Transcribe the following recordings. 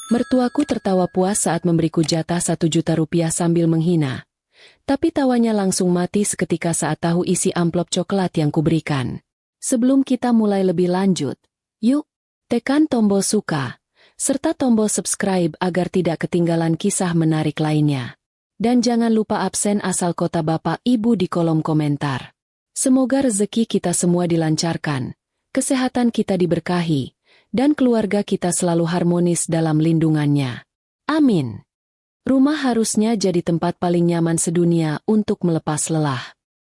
Mertuaku tertawa puas saat memberiku jatah 1 juta rupiah sambil menghina. Tapi tawanya langsung mati seketika saat tahu isi amplop coklat yang kuberikan. Sebelum kita mulai lebih lanjut, yuk, tekan tombol suka, serta tombol subscribe agar tidak ketinggalan kisah menarik lainnya. Dan jangan lupa absen asal kota Bapak Ibu di kolom komentar. Semoga rezeki kita semua dilancarkan, kesehatan kita diberkahi, dan keluarga kita selalu harmonis dalam lindungannya. Amin. Rumah harusnya jadi tempat paling nyaman sedunia untuk melepas lelah.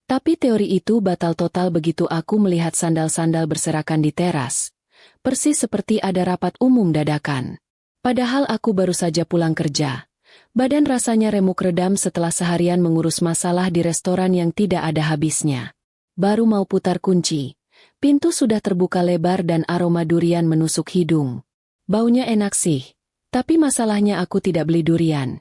Tapi teori itu batal total begitu aku melihat sandal-sandal berserakan di teras. Persis seperti ada rapat umum dadakan. Padahal aku baru saja pulang kerja. Badan rasanya remuk redam setelah seharian mengurus masalah di restoran yang tidak ada habisnya. Baru mau putar kunci, pintu sudah terbuka lebar dan aroma durian menusuk hidung. Baunya enak sih, tapi masalahnya aku tidak beli durian.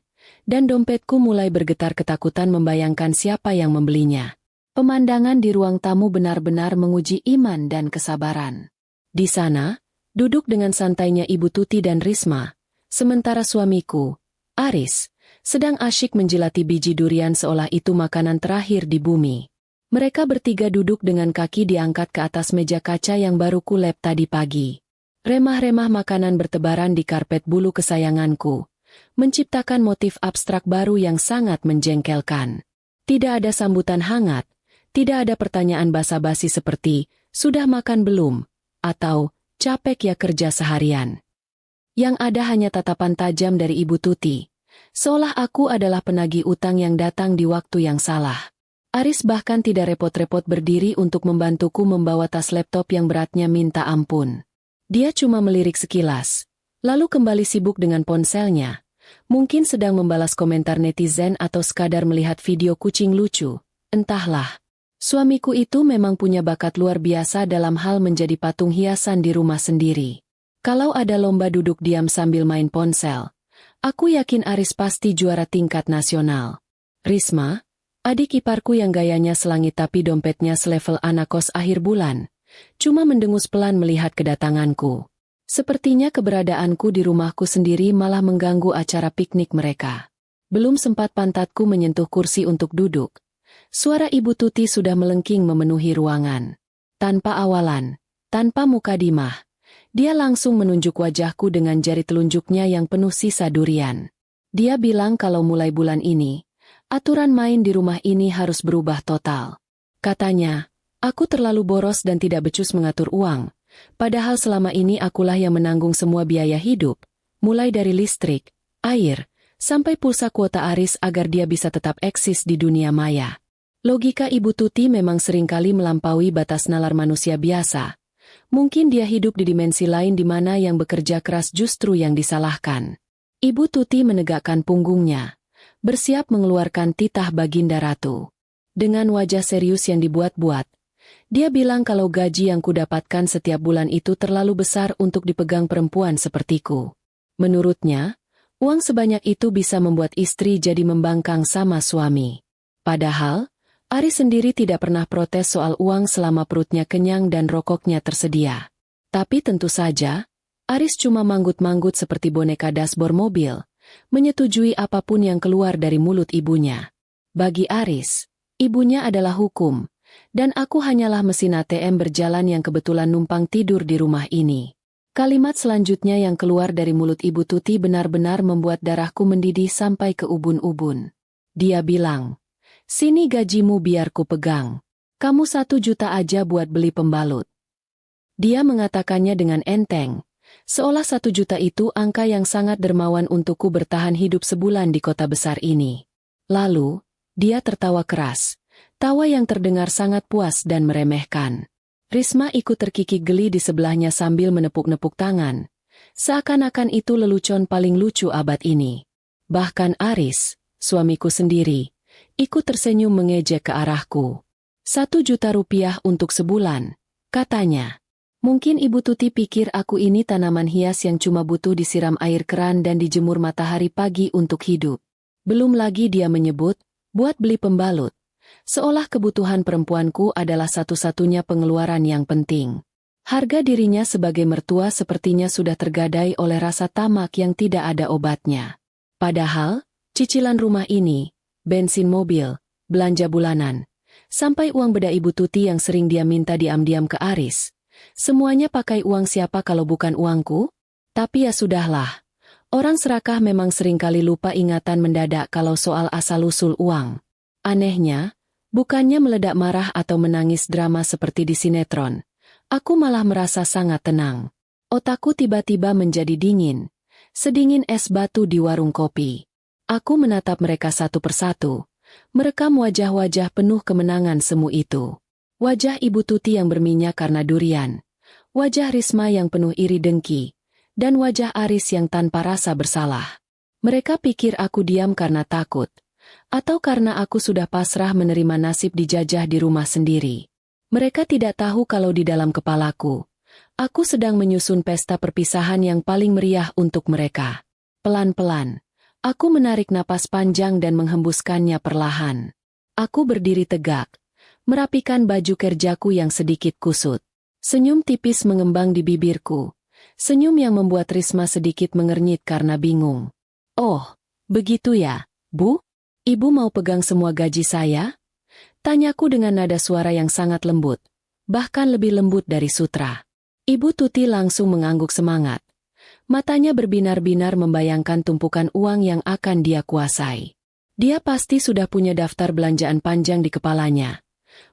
Dan dompetku mulai bergetar ketakutan membayangkan siapa yang membelinya. Pemandangan di ruang tamu benar-benar menguji iman dan kesabaran. Di sana, duduk dengan santainya Ibu Tuti dan Risma, sementara suamiku, Aris, sedang asyik menjilati biji durian seolah itu makanan terakhir di bumi. Mereka bertiga duduk dengan kaki diangkat ke atas meja kaca yang baru kulep tadi pagi. Remah-remah makanan bertebaran di karpet bulu kesayanganku, menciptakan motif abstrak baru yang sangat menjengkelkan. Tidak ada sambutan hangat, tidak ada pertanyaan basa-basi seperti, "Sudah makan belum?" atau "Capek ya kerja seharian?" Yang ada hanya tatapan tajam dari Ibu Tuti, seolah aku adalah penagih utang yang datang di waktu yang salah. Aris bahkan tidak repot-repot berdiri untuk membantuku membawa tas laptop yang beratnya minta ampun. Dia cuma melirik sekilas, lalu kembali sibuk dengan ponselnya. Mungkin sedang membalas komentar netizen atau sekadar melihat video kucing lucu, entahlah. Suamiku itu memang punya bakat luar biasa dalam hal menjadi patung hiasan di rumah sendiri. Kalau ada lomba duduk diam sambil main ponsel, aku yakin Aris pasti juara tingkat nasional. Risma, adik iparku yang gayanya selangit tapi dompetnya selevel anak kos akhir bulan, cuma mendengus pelan melihat kedatanganku. Sepertinya keberadaanku di rumahku sendiri malah mengganggu acara piknik mereka. Belum sempat pantatku menyentuh kursi untuk duduk, suara Ibu Tuti sudah melengking memenuhi ruangan. Tanpa awalan, tanpa mukadimah, dia langsung menunjuk wajahku dengan jari telunjuknya yang penuh sisa durian. Dia bilang kalau mulai bulan ini, aturan main di rumah ini harus berubah total. Katanya, aku terlalu boros dan tidak becus mengatur uang. Padahal selama ini akulah yang menanggung semua biaya hidup, mulai dari listrik, air, sampai pulsa kuota Aris agar dia bisa tetap eksis di dunia maya. Logika Ibu Tuti memang seringkali melampaui batas nalar manusia biasa. Mungkin dia hidup di dimensi lain di mana yang bekerja keras justru yang disalahkan. Ibu Tuti menegakkan punggungnya, bersiap mengeluarkan titah Baginda Ratu. Dengan wajah serius yang dibuat-buat, dia bilang kalau gaji yang kudapatkan setiap bulan itu terlalu besar untuk dipegang perempuan sepertiku. Menurutnya, uang sebanyak itu bisa membuat istri jadi membangkang sama suami. Padahal, Aris sendiri tidak pernah protes soal uang selama perutnya kenyang dan rokoknya tersedia. Tapi tentu saja, Aris cuma manggut-manggut seperti boneka dashboard mobil, menyetujui apapun yang keluar dari mulut ibunya. Bagi Aris, ibunya adalah hukum. Dan aku hanyalah mesin ATM berjalan yang kebetulan numpang tidur di rumah ini. Kalimat selanjutnya yang keluar dari mulut Ibu Tuti benar-benar membuat darahku mendidih sampai ke ubun-ubun. Dia bilang, "Sini gajimu biar ku pegang. Kamu 1 juta aja buat beli pembalut." Dia mengatakannya dengan enteng, seolah 1 juta itu angka yang sangat dermawan untukku bertahan hidup sebulan di kota besar ini. Lalu, dia tertawa keras. Tawa yang terdengar sangat puas dan meremehkan. Risma ikut terkikik geli di sebelahnya sambil menepuk-nepuk tangan. Seakan-akan itu lelucon paling lucu abad ini. Bahkan Aris, suamiku sendiri, ikut tersenyum mengejek ke arahku. 1 juta rupiah untuk sebulan, katanya. Mungkin Ibu Tuti pikir aku ini tanaman hias yang cuma butuh disiram air keran dan dijemur matahari pagi untuk hidup. Belum lagi dia menyebut, buat beli pembalut. Seolah kebutuhan perempuanku adalah satu-satunya pengeluaran yang penting. Harga dirinya sebagai mertua sepertinya sudah tergadai oleh rasa tamak yang tidak ada obatnya. Padahal, cicilan rumah ini, bensin mobil, belanja bulanan, sampai uang beda Ibu Tuti yang sering dia minta diam-diam ke Aris. Semuanya pakai uang siapa kalau bukan uangku? Tapi ya sudahlah. Orang serakah memang seringkali lupa ingatan mendadak kalau soal asal-usul uang. Anehnya, bukannya meledak marah atau menangis drama seperti di sinetron. Aku malah merasa sangat tenang. Otakku tiba-tiba menjadi dingin. Sedingin es batu di warung kopi. Aku menatap mereka satu persatu. Merekam wajah-wajah penuh kemenangan semu itu. Wajah Ibu Tuti yang berminyak karena durian. Wajah Risma yang penuh iri dengki. Dan wajah Aris yang tanpa rasa bersalah. Mereka pikir aku diam karena takut. Atau karena aku sudah pasrah menerima nasib dijajah di rumah sendiri. Mereka tidak tahu kalau di dalam kepalaku, aku sedang menyusun pesta perpisahan yang paling meriah untuk mereka. Pelan-pelan, aku menarik napas panjang dan menghembuskannya perlahan. Aku berdiri tegak, merapikan baju kerjaku yang sedikit kusut. Senyum tipis mengembang di bibirku, senyum yang membuat Risma sedikit mengernyit karena bingung. "Oh, begitu ya, Bu? Ibu mau pegang semua gaji saya?" Tanyaku dengan nada suara yang sangat lembut, bahkan lebih lembut dari sutra. Ibu Tuti langsung mengangguk semangat. Matanya berbinar-binar membayangkan tumpukan uang yang akan dia kuasai. Dia pasti sudah punya daftar belanjaan panjang di kepalanya.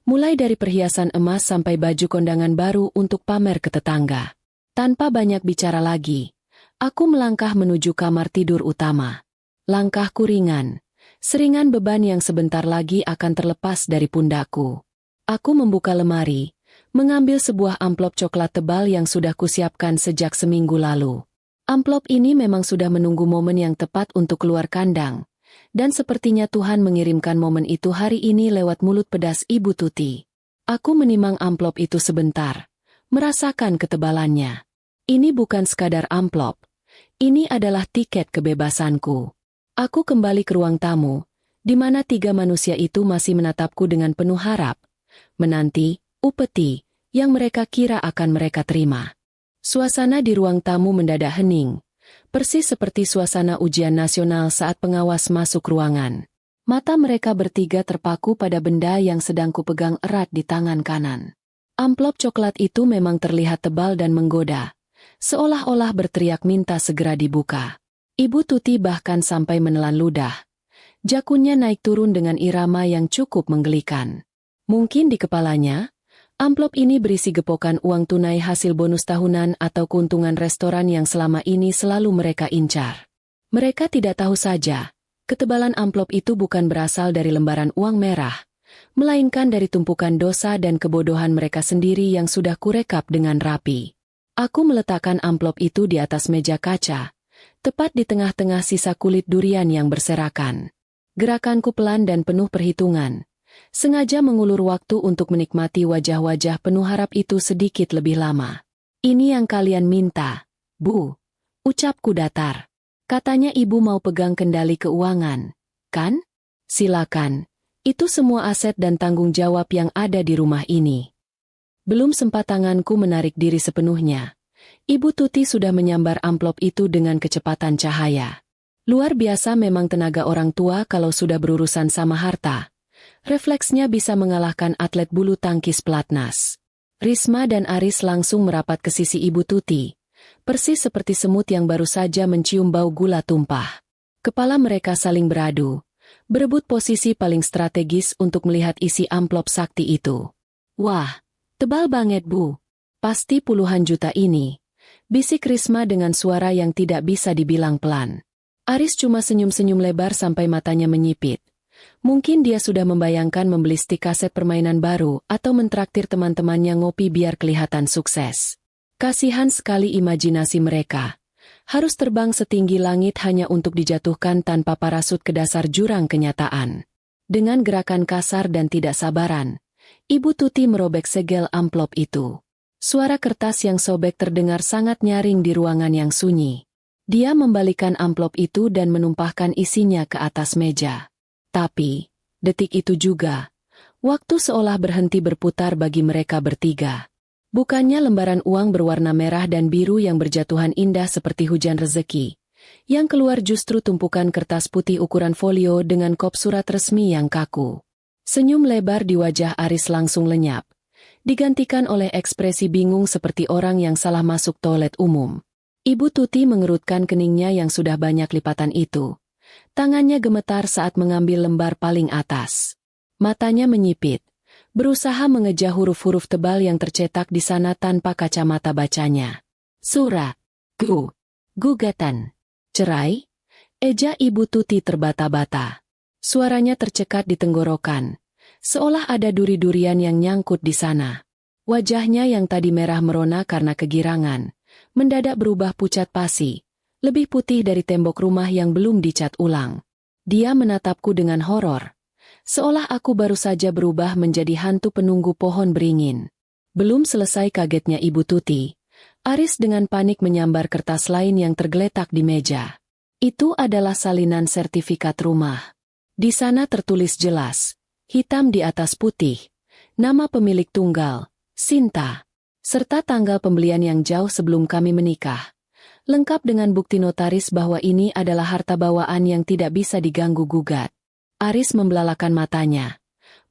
Mulai dari perhiasan emas sampai baju kondangan baru untuk pamer ke tetangga. Tanpa banyak bicara lagi, aku melangkah menuju kamar tidur utama. Langkahku ringan. Seringan beban yang sebentar lagi akan terlepas dari pundakku. Aku membuka lemari, mengambil sebuah amplop coklat tebal yang sudah kusiapkan sejak seminggu lalu. Amplop ini memang sudah menunggu momen yang tepat untuk keluar kandang, dan sepertinya Tuhan mengirimkan momen itu hari ini lewat mulut pedas Ibu Tuti. Aku menimang amplop itu sebentar, merasakan ketebalannya. Ini bukan sekadar amplop, ini adalah tiket kebebasanku. Aku kembali ke ruang tamu, di mana tiga manusia itu masih menatapku dengan penuh harap, menanti, upeti, yang mereka kira akan mereka terima. Suasana di ruang tamu mendadak hening, persis seperti suasana ujian nasional saat pengawas masuk ruangan. Mata mereka bertiga terpaku pada benda yang sedang kupegang erat di tangan kanan. Amplop coklat itu memang terlihat tebal dan menggoda, seolah-olah berteriak minta segera dibuka. Ibu Tuti bahkan sampai menelan ludah. Jakunnya naik turun dengan irama yang cukup menggelikan. Mungkin di kepalanya, amplop ini berisi gepokan uang tunai hasil bonus tahunan atau keuntungan restoran yang selama ini selalu mereka incar. Mereka tidak tahu saja, ketebalan amplop itu bukan berasal dari lembaran uang merah, melainkan dari tumpukan dosa dan kebodohan mereka sendiri yang sudah kurekap dengan rapi. Aku meletakkan amplop itu di atas meja kaca, tepat di tengah-tengah sisa kulit durian yang berserakan. Gerakanku pelan dan penuh perhitungan. Sengaja mengulur waktu untuk menikmati wajah-wajah penuh harap itu sedikit lebih lama. "Ini yang kalian minta, Bu," ucapku datar. "Katanya Ibu mau pegang kendali keuangan, kan? Silakan, itu semua aset dan tanggung jawab yang ada di rumah ini." Belum sempat tanganku menarik diri sepenuhnya, Ibu Tuti sudah menyambar amplop itu dengan kecepatan cahaya. Luar biasa memang tenaga orang tua kalau sudah berurusan sama harta. Refleksnya bisa mengalahkan atlet bulu tangkis pelatnas. Risma dan Aris langsung merapat ke sisi Ibu Tuti, persis seperti semut yang baru saja mencium bau gula tumpah. Kepala mereka saling beradu, berebut posisi paling strategis untuk melihat isi amplop sakti itu. "Wah, tebal banget Bu. Pasti puluhan juta ini," bisik Risma dengan suara yang tidak bisa dibilang pelan. Aris cuma senyum-senyum lebar sampai matanya menyipit. Mungkin dia sudah membayangkan membeli stik kaset permainan baru atau mentraktir teman-temannya ngopi biar kelihatan sukses. Kasihan sekali imajinasi mereka. Harus terbang setinggi langit hanya untuk dijatuhkan tanpa parasut ke dasar jurang kenyataan. Dengan gerakan kasar dan tidak sabaran, Ibu Tuti merobek segel amplop itu. Suara kertas yang sobek terdengar sangat nyaring di ruangan yang sunyi. Dia membalikan amplop itu dan menumpahkan isinya ke atas meja. Tapi, detik itu juga, waktu seolah berhenti berputar bagi mereka bertiga. Bukannya lembaran uang berwarna merah dan biru yang berjatuhan indah seperti hujan rezeki. Yang keluar justru tumpukan kertas putih ukuran folio dengan kop surat resmi yang kaku. Senyum lebar di wajah Aris langsung lenyap, digantikan oleh ekspresi bingung seperti orang yang salah masuk toilet umum. Ibu Tuti mengerutkan keningnya yang sudah banyak lipatan itu. Tangannya gemetar saat mengambil lembar paling atas. Matanya menyipit, berusaha mengejar huruf-huruf tebal yang tercetak di sana tanpa kacamata bacanya. Surat. Gugatan. Cerai? Eja Ibu Tuti terbata-bata. Suaranya tercekat di tenggorokan, seolah ada duri-durian yang nyangkut di sana. Wajahnya yang tadi merah merona karena kegirangan, mendadak berubah pucat pasi, lebih putih dari tembok rumah yang belum dicat ulang. Dia menatapku dengan horor, seolah aku baru saja berubah menjadi hantu penunggu pohon beringin. Belum selesai kagetnya Ibu Tuti, Aris dengan panik menyambar kertas lain yang tergeletak di meja. Itu adalah salinan sertifikat rumah. Di sana tertulis jelas, hitam di atas putih, nama pemilik tunggal, Sinta, serta tanggal pembelian yang jauh sebelum kami menikah. Lengkap dengan bukti notaris bahwa ini adalah harta bawaan yang tidak bisa diganggu-gugat. Aris membelalakan matanya.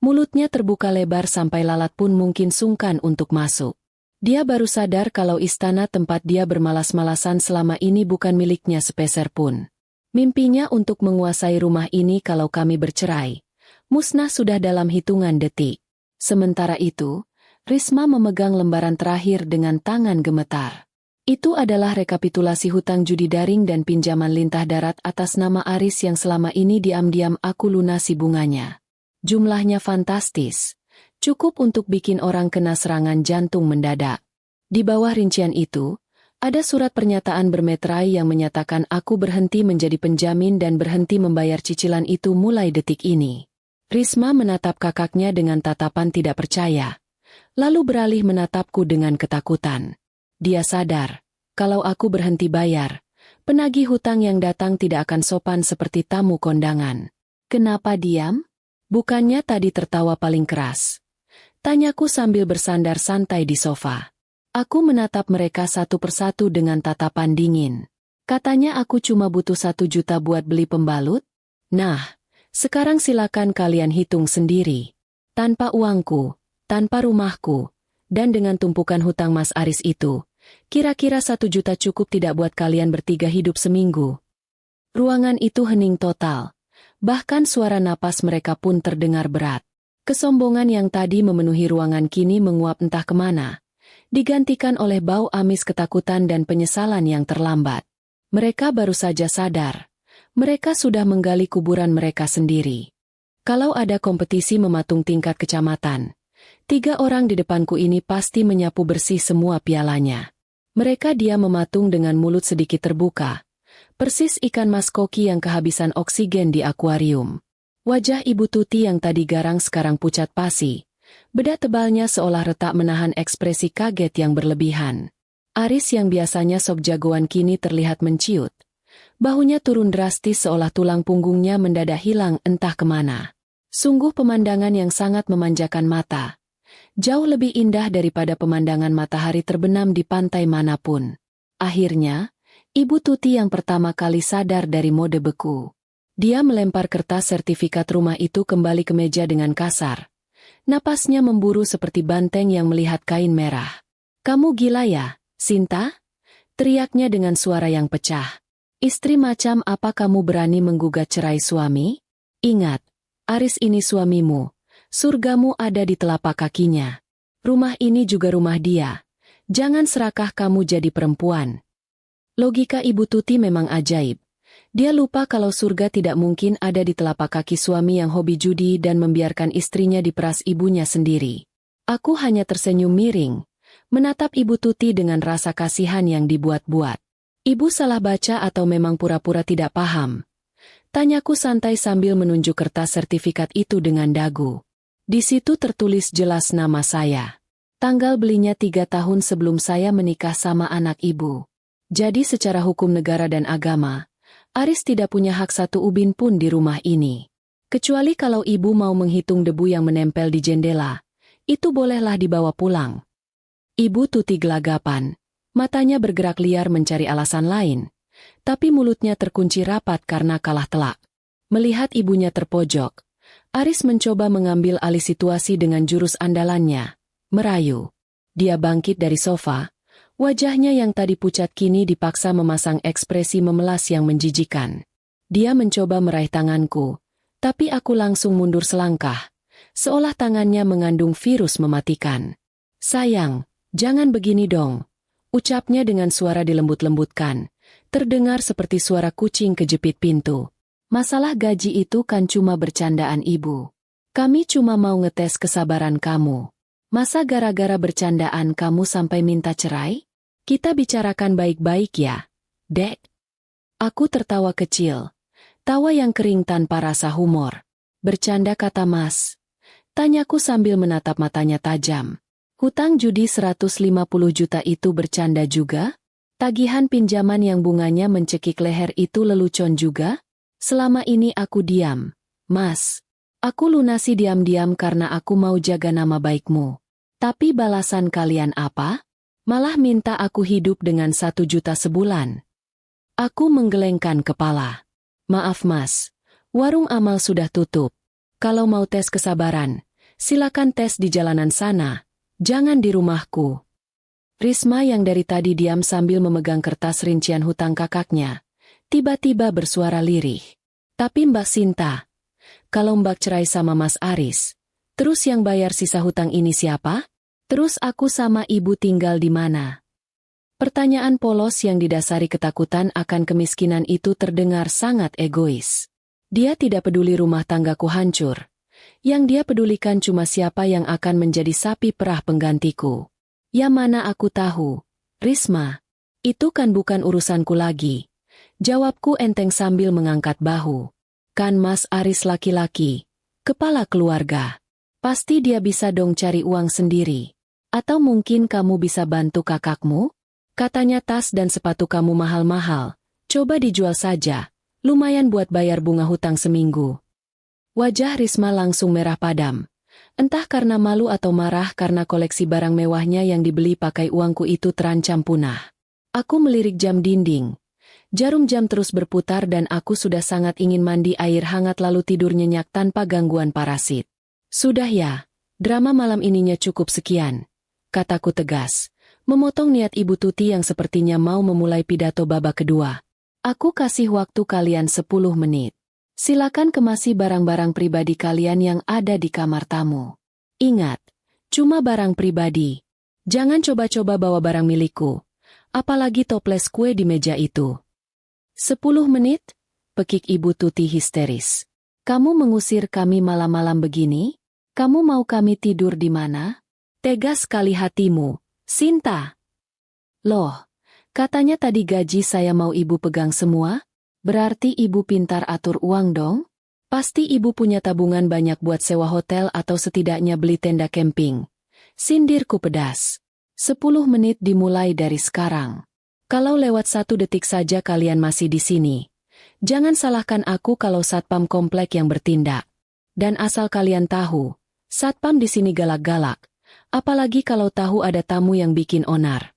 Mulutnya terbuka lebar sampai lalat pun mungkin sungkan untuk masuk. Dia baru sadar kalau istana tempat dia bermalas-malasan selama ini bukan miliknya sepeser pun. Mimpinya untuk menguasai rumah ini kalau kami bercerai, musnah sudah dalam hitungan detik. Sementara itu, Risma memegang lembaran terakhir dengan tangan gemetar. Itu adalah rekapitulasi hutang judi daring dan pinjaman lintah darat atas nama Aris yang selama ini diam-diam aku lunasi bunganya. Jumlahnya fantastis. Cukup untuk bikin orang kena serangan jantung mendadak. Di bawah rincian itu, ada surat pernyataan bermeterai yang menyatakan aku berhenti menjadi penjamin dan berhenti membayar cicilan itu mulai detik ini. Risma menatap kakaknya dengan tatapan tidak percaya, lalu beralih menatapku dengan ketakutan. Dia sadar, kalau aku berhenti bayar, penagih hutang yang datang tidak akan sopan seperti tamu kondangan. Kenapa diam? Bukannya tadi tertawa paling keras? Tanyaku sambil bersandar santai di sofa. Aku menatap mereka satu persatu dengan tatapan dingin. Katanya aku cuma butuh 1 juta buat beli pembalut? Nah, sekarang silakan kalian hitung sendiri. Tanpa uangku, tanpa rumahku, dan dengan tumpukan hutang Mas Aris itu, kira-kira 1 juta cukup tidak buat kalian bertiga hidup seminggu. Ruangan itu hening total. Bahkan suara napas mereka pun terdengar berat. Kesombongan yang tadi memenuhi ruangan kini menguap entah kemana, digantikan oleh bau amis ketakutan dan penyesalan yang terlambat. Mereka baru saja sadar. Mereka sudah menggali kuburan mereka sendiri. Kalau ada kompetisi mematung tingkat kecamatan, 3 orang di depanku ini pasti menyapu bersih semua pialanya. Mereka diam mematung dengan mulut sedikit terbuka, persis ikan mas koki yang kehabisan oksigen di akuarium. Wajah Ibu Tuti yang tadi garang sekarang pucat pasi. Bedak tebalnya seolah retak menahan ekspresi kaget yang berlebihan. Aris yang biasanya sok jagoan kini terlihat menciut. Bahunya turun drastis seolah tulang punggungnya mendadak hilang entah kemana. Sungguh pemandangan yang sangat memanjakan mata. Jauh lebih indah daripada pemandangan matahari terbenam di pantai manapun. Akhirnya, Ibu Tuti yang pertama kali sadar dari mode beku. Dia melempar kertas sertifikat rumah itu kembali ke meja dengan kasar. Napasnya memburu seperti banteng yang melihat kain merah. "Kamu gila ya, Sinta?" teriaknya dengan suara yang pecah. "Istri macam apa kamu berani menggugat cerai suami? Ingat, Aris ini suamimu. Surgamu ada di telapak kakinya. Rumah ini juga rumah dia. Jangan serakah kamu jadi perempuan." Logika Ibu Tuti memang ajaib. Dia lupa kalau surga tidak mungkin ada di telapak kaki suami yang hobi judi dan membiarkan istrinya diperas ibunya sendiri. Aku hanya tersenyum miring, menatap Ibu Tuti dengan rasa kasihan yang dibuat-buat. "Ibu salah baca atau memang pura-pura tidak paham?" Tanyaku santai sambil menunjuk kertas sertifikat itu dengan dagu. Di situ tertulis jelas nama saya. Tanggal belinya 3 tahun sebelum saya menikah sama anak ibu. Jadi secara hukum negara dan agama, Aris tidak punya hak 1 ubin pun di rumah ini. Kecuali kalau ibu mau menghitung debu yang menempel di jendela, itu bolehlah dibawa pulang. Ibu Tuti gelagapan. Matanya bergerak liar mencari alasan lain. Tapi mulutnya terkunci rapat karena kalah telak. Melihat ibunya terpojok, Aris mencoba mengambil alih situasi dengan jurus andalannya, merayu. Dia bangkit dari sofa. Wajahnya yang tadi pucat kini dipaksa memasang ekspresi memelas yang menjijikan. Dia mencoba meraih tanganku, tapi aku langsung mundur selangkah, seolah tangannya mengandung virus mematikan. "Sayang, jangan begini dong," ucapnya dengan suara dilembut-lembutkan, terdengar seperti suara kucing kejepit pintu. "Masalah gaji itu kan cuma bercandaan ibu. Kami cuma mau ngetes kesabaran kamu. Masa gara-gara bercandaan kamu sampai minta cerai? Kita bicarakan baik-baik ya, Dek." Aku tertawa kecil. Tawa yang kering tanpa rasa humor. "Bercanda," kata Mas. Tanyaku sambil menatap matanya tajam. "Hutang judi 150 juta itu bercanda juga? Tagihan pinjaman yang bunganya mencekik leher itu lelucon juga? Selama ini aku diam, Mas. Aku lunasi diam-diam karena aku mau jaga nama baikmu. Tapi balasan kalian apa? Malah minta aku hidup dengan 1 juta sebulan." Aku menggelengkan kepala. "Maaf Mas, warung amal sudah tutup. Kalau mau tes kesabaran, silakan tes di jalanan sana, jangan di rumahku." Risma yang dari tadi diam sambil memegang kertas rincian hutang kakaknya, tiba-tiba bersuara lirih. "Tapi Mbak Sinta, kalau Mbak cerai sama Mas Aris, terus yang bayar sisa hutang ini siapa? Terus aku sama ibu tinggal di mana?" Pertanyaan polos yang didasari ketakutan akan kemiskinan itu terdengar sangat egois. Dia tidak peduli rumah tanggaku hancur. Yang dia pedulikan cuma siapa yang akan menjadi sapi perah penggantiku. "Ya mana aku tahu, Risma. Itu kan bukan urusanku lagi," jawabku enteng sambil mengangkat bahu. "Kan Mas Aris laki-laki, kepala keluarga. Pasti dia bisa dong cari uang sendiri. Atau mungkin kamu bisa bantu kakakmu? Katanya tas dan sepatu kamu mahal-mahal, coba dijual saja, lumayan buat bayar bunga hutang seminggu." Wajah Risma langsung merah padam. Entah karena malu atau marah karena koleksi barang mewahnya yang dibeli pakai uangku itu terancam punah. Aku melirik jam dinding. Jarum jam terus berputar dan aku sudah sangat ingin mandi air hangat lalu tidur nyenyak tanpa gangguan parasit. "Sudah ya, drama malam ininya cukup sekian," kataku tegas, memotong niat Ibu Tuti yang sepertinya mau memulai pidato babak kedua. "Aku kasih waktu kalian 10 menit. Silakan kemasi barang-barang pribadi kalian yang ada di kamar tamu. Ingat, cuma barang pribadi. Jangan coba-coba bawa barang milikku, apalagi toples kue di meja itu." 10 menit? Pekik Ibu Tuti histeris. "Kamu mengusir kami malam-malam begini? Kamu mau kami tidur di mana? Tegas sekali hatimu, Sinta." "Loh, katanya tadi gaji saya mau ibu pegang semua? Berarti ibu pintar atur uang dong? Pasti ibu punya tabungan banyak buat sewa hotel atau setidaknya beli tenda camping." Sindirku pedas. 10 menit dimulai dari sekarang. Kalau lewat 1 detik saja kalian masih di sini, jangan salahkan aku kalau satpam komplek yang bertindak. Dan asal kalian tahu, satpam di sini galak-galak. Apalagi kalau tahu ada tamu yang bikin onar.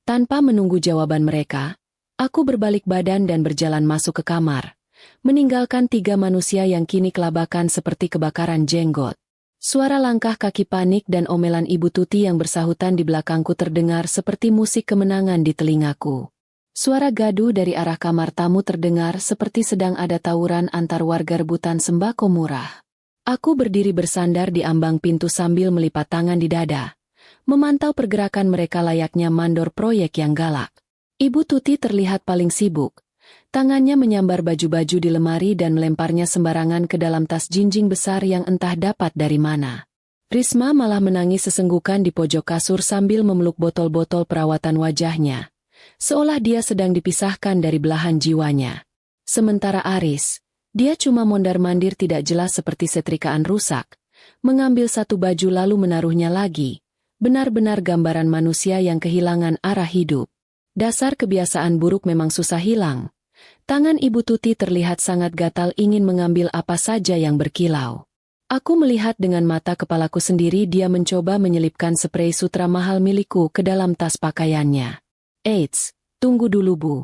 Tanpa menunggu jawaban mereka, aku berbalik badan dan berjalan masuk ke kamar, meninggalkan 3 manusia yang kini kelabakan seperti kebakaran jenggot. Suara langkah kaki panik dan omelan Ibu Tuti yang bersahutan di belakangku terdengar seperti musik kemenangan di telingaku. Suara gaduh dari arah kamar tamu terdengar seperti sedang ada tawuran antar warga rebutan sembako murah. Aku berdiri bersandar di ambang pintu sambil melipat tangan di dada, memantau pergerakan mereka layaknya mandor proyek yang galak. Ibu Tuti terlihat paling sibuk. Tangannya menyambar baju-baju di lemari dan melemparnya sembarangan ke dalam tas jinjing besar yang entah dapat dari mana. Risma malah menangis sesenggukan di pojok kasur sambil memeluk botol-botol perawatan wajahnya, seolah dia sedang dipisahkan dari belahan jiwanya. Sementara Aris, dia cuma mondar-mandir tidak jelas seperti setrikaan rusak, mengambil satu baju lalu menaruhnya lagi, benar-benar gambaran manusia yang kehilangan arah hidup. Dasar kebiasaan buruk memang susah hilang. Tangan Ibu Tuti terlihat sangat gatal ingin mengambil apa saja yang berkilau. Aku melihat dengan mata kepalaku sendiri dia mencoba menyelipkan sprei sutra mahal milikku ke dalam tas pakaiannya. Eits, tunggu dulu Bu.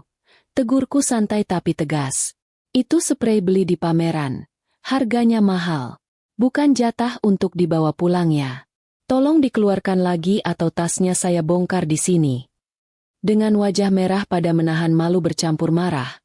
Tegurku santai tapi tegas. Itu sprei beli di pameran. Harganya mahal. Bukan jatah untuk dibawa pulang ya. Tolong dikeluarkan lagi atau tasnya saya bongkar di sini. Dengan wajah merah pada menahan malu bercampur marah,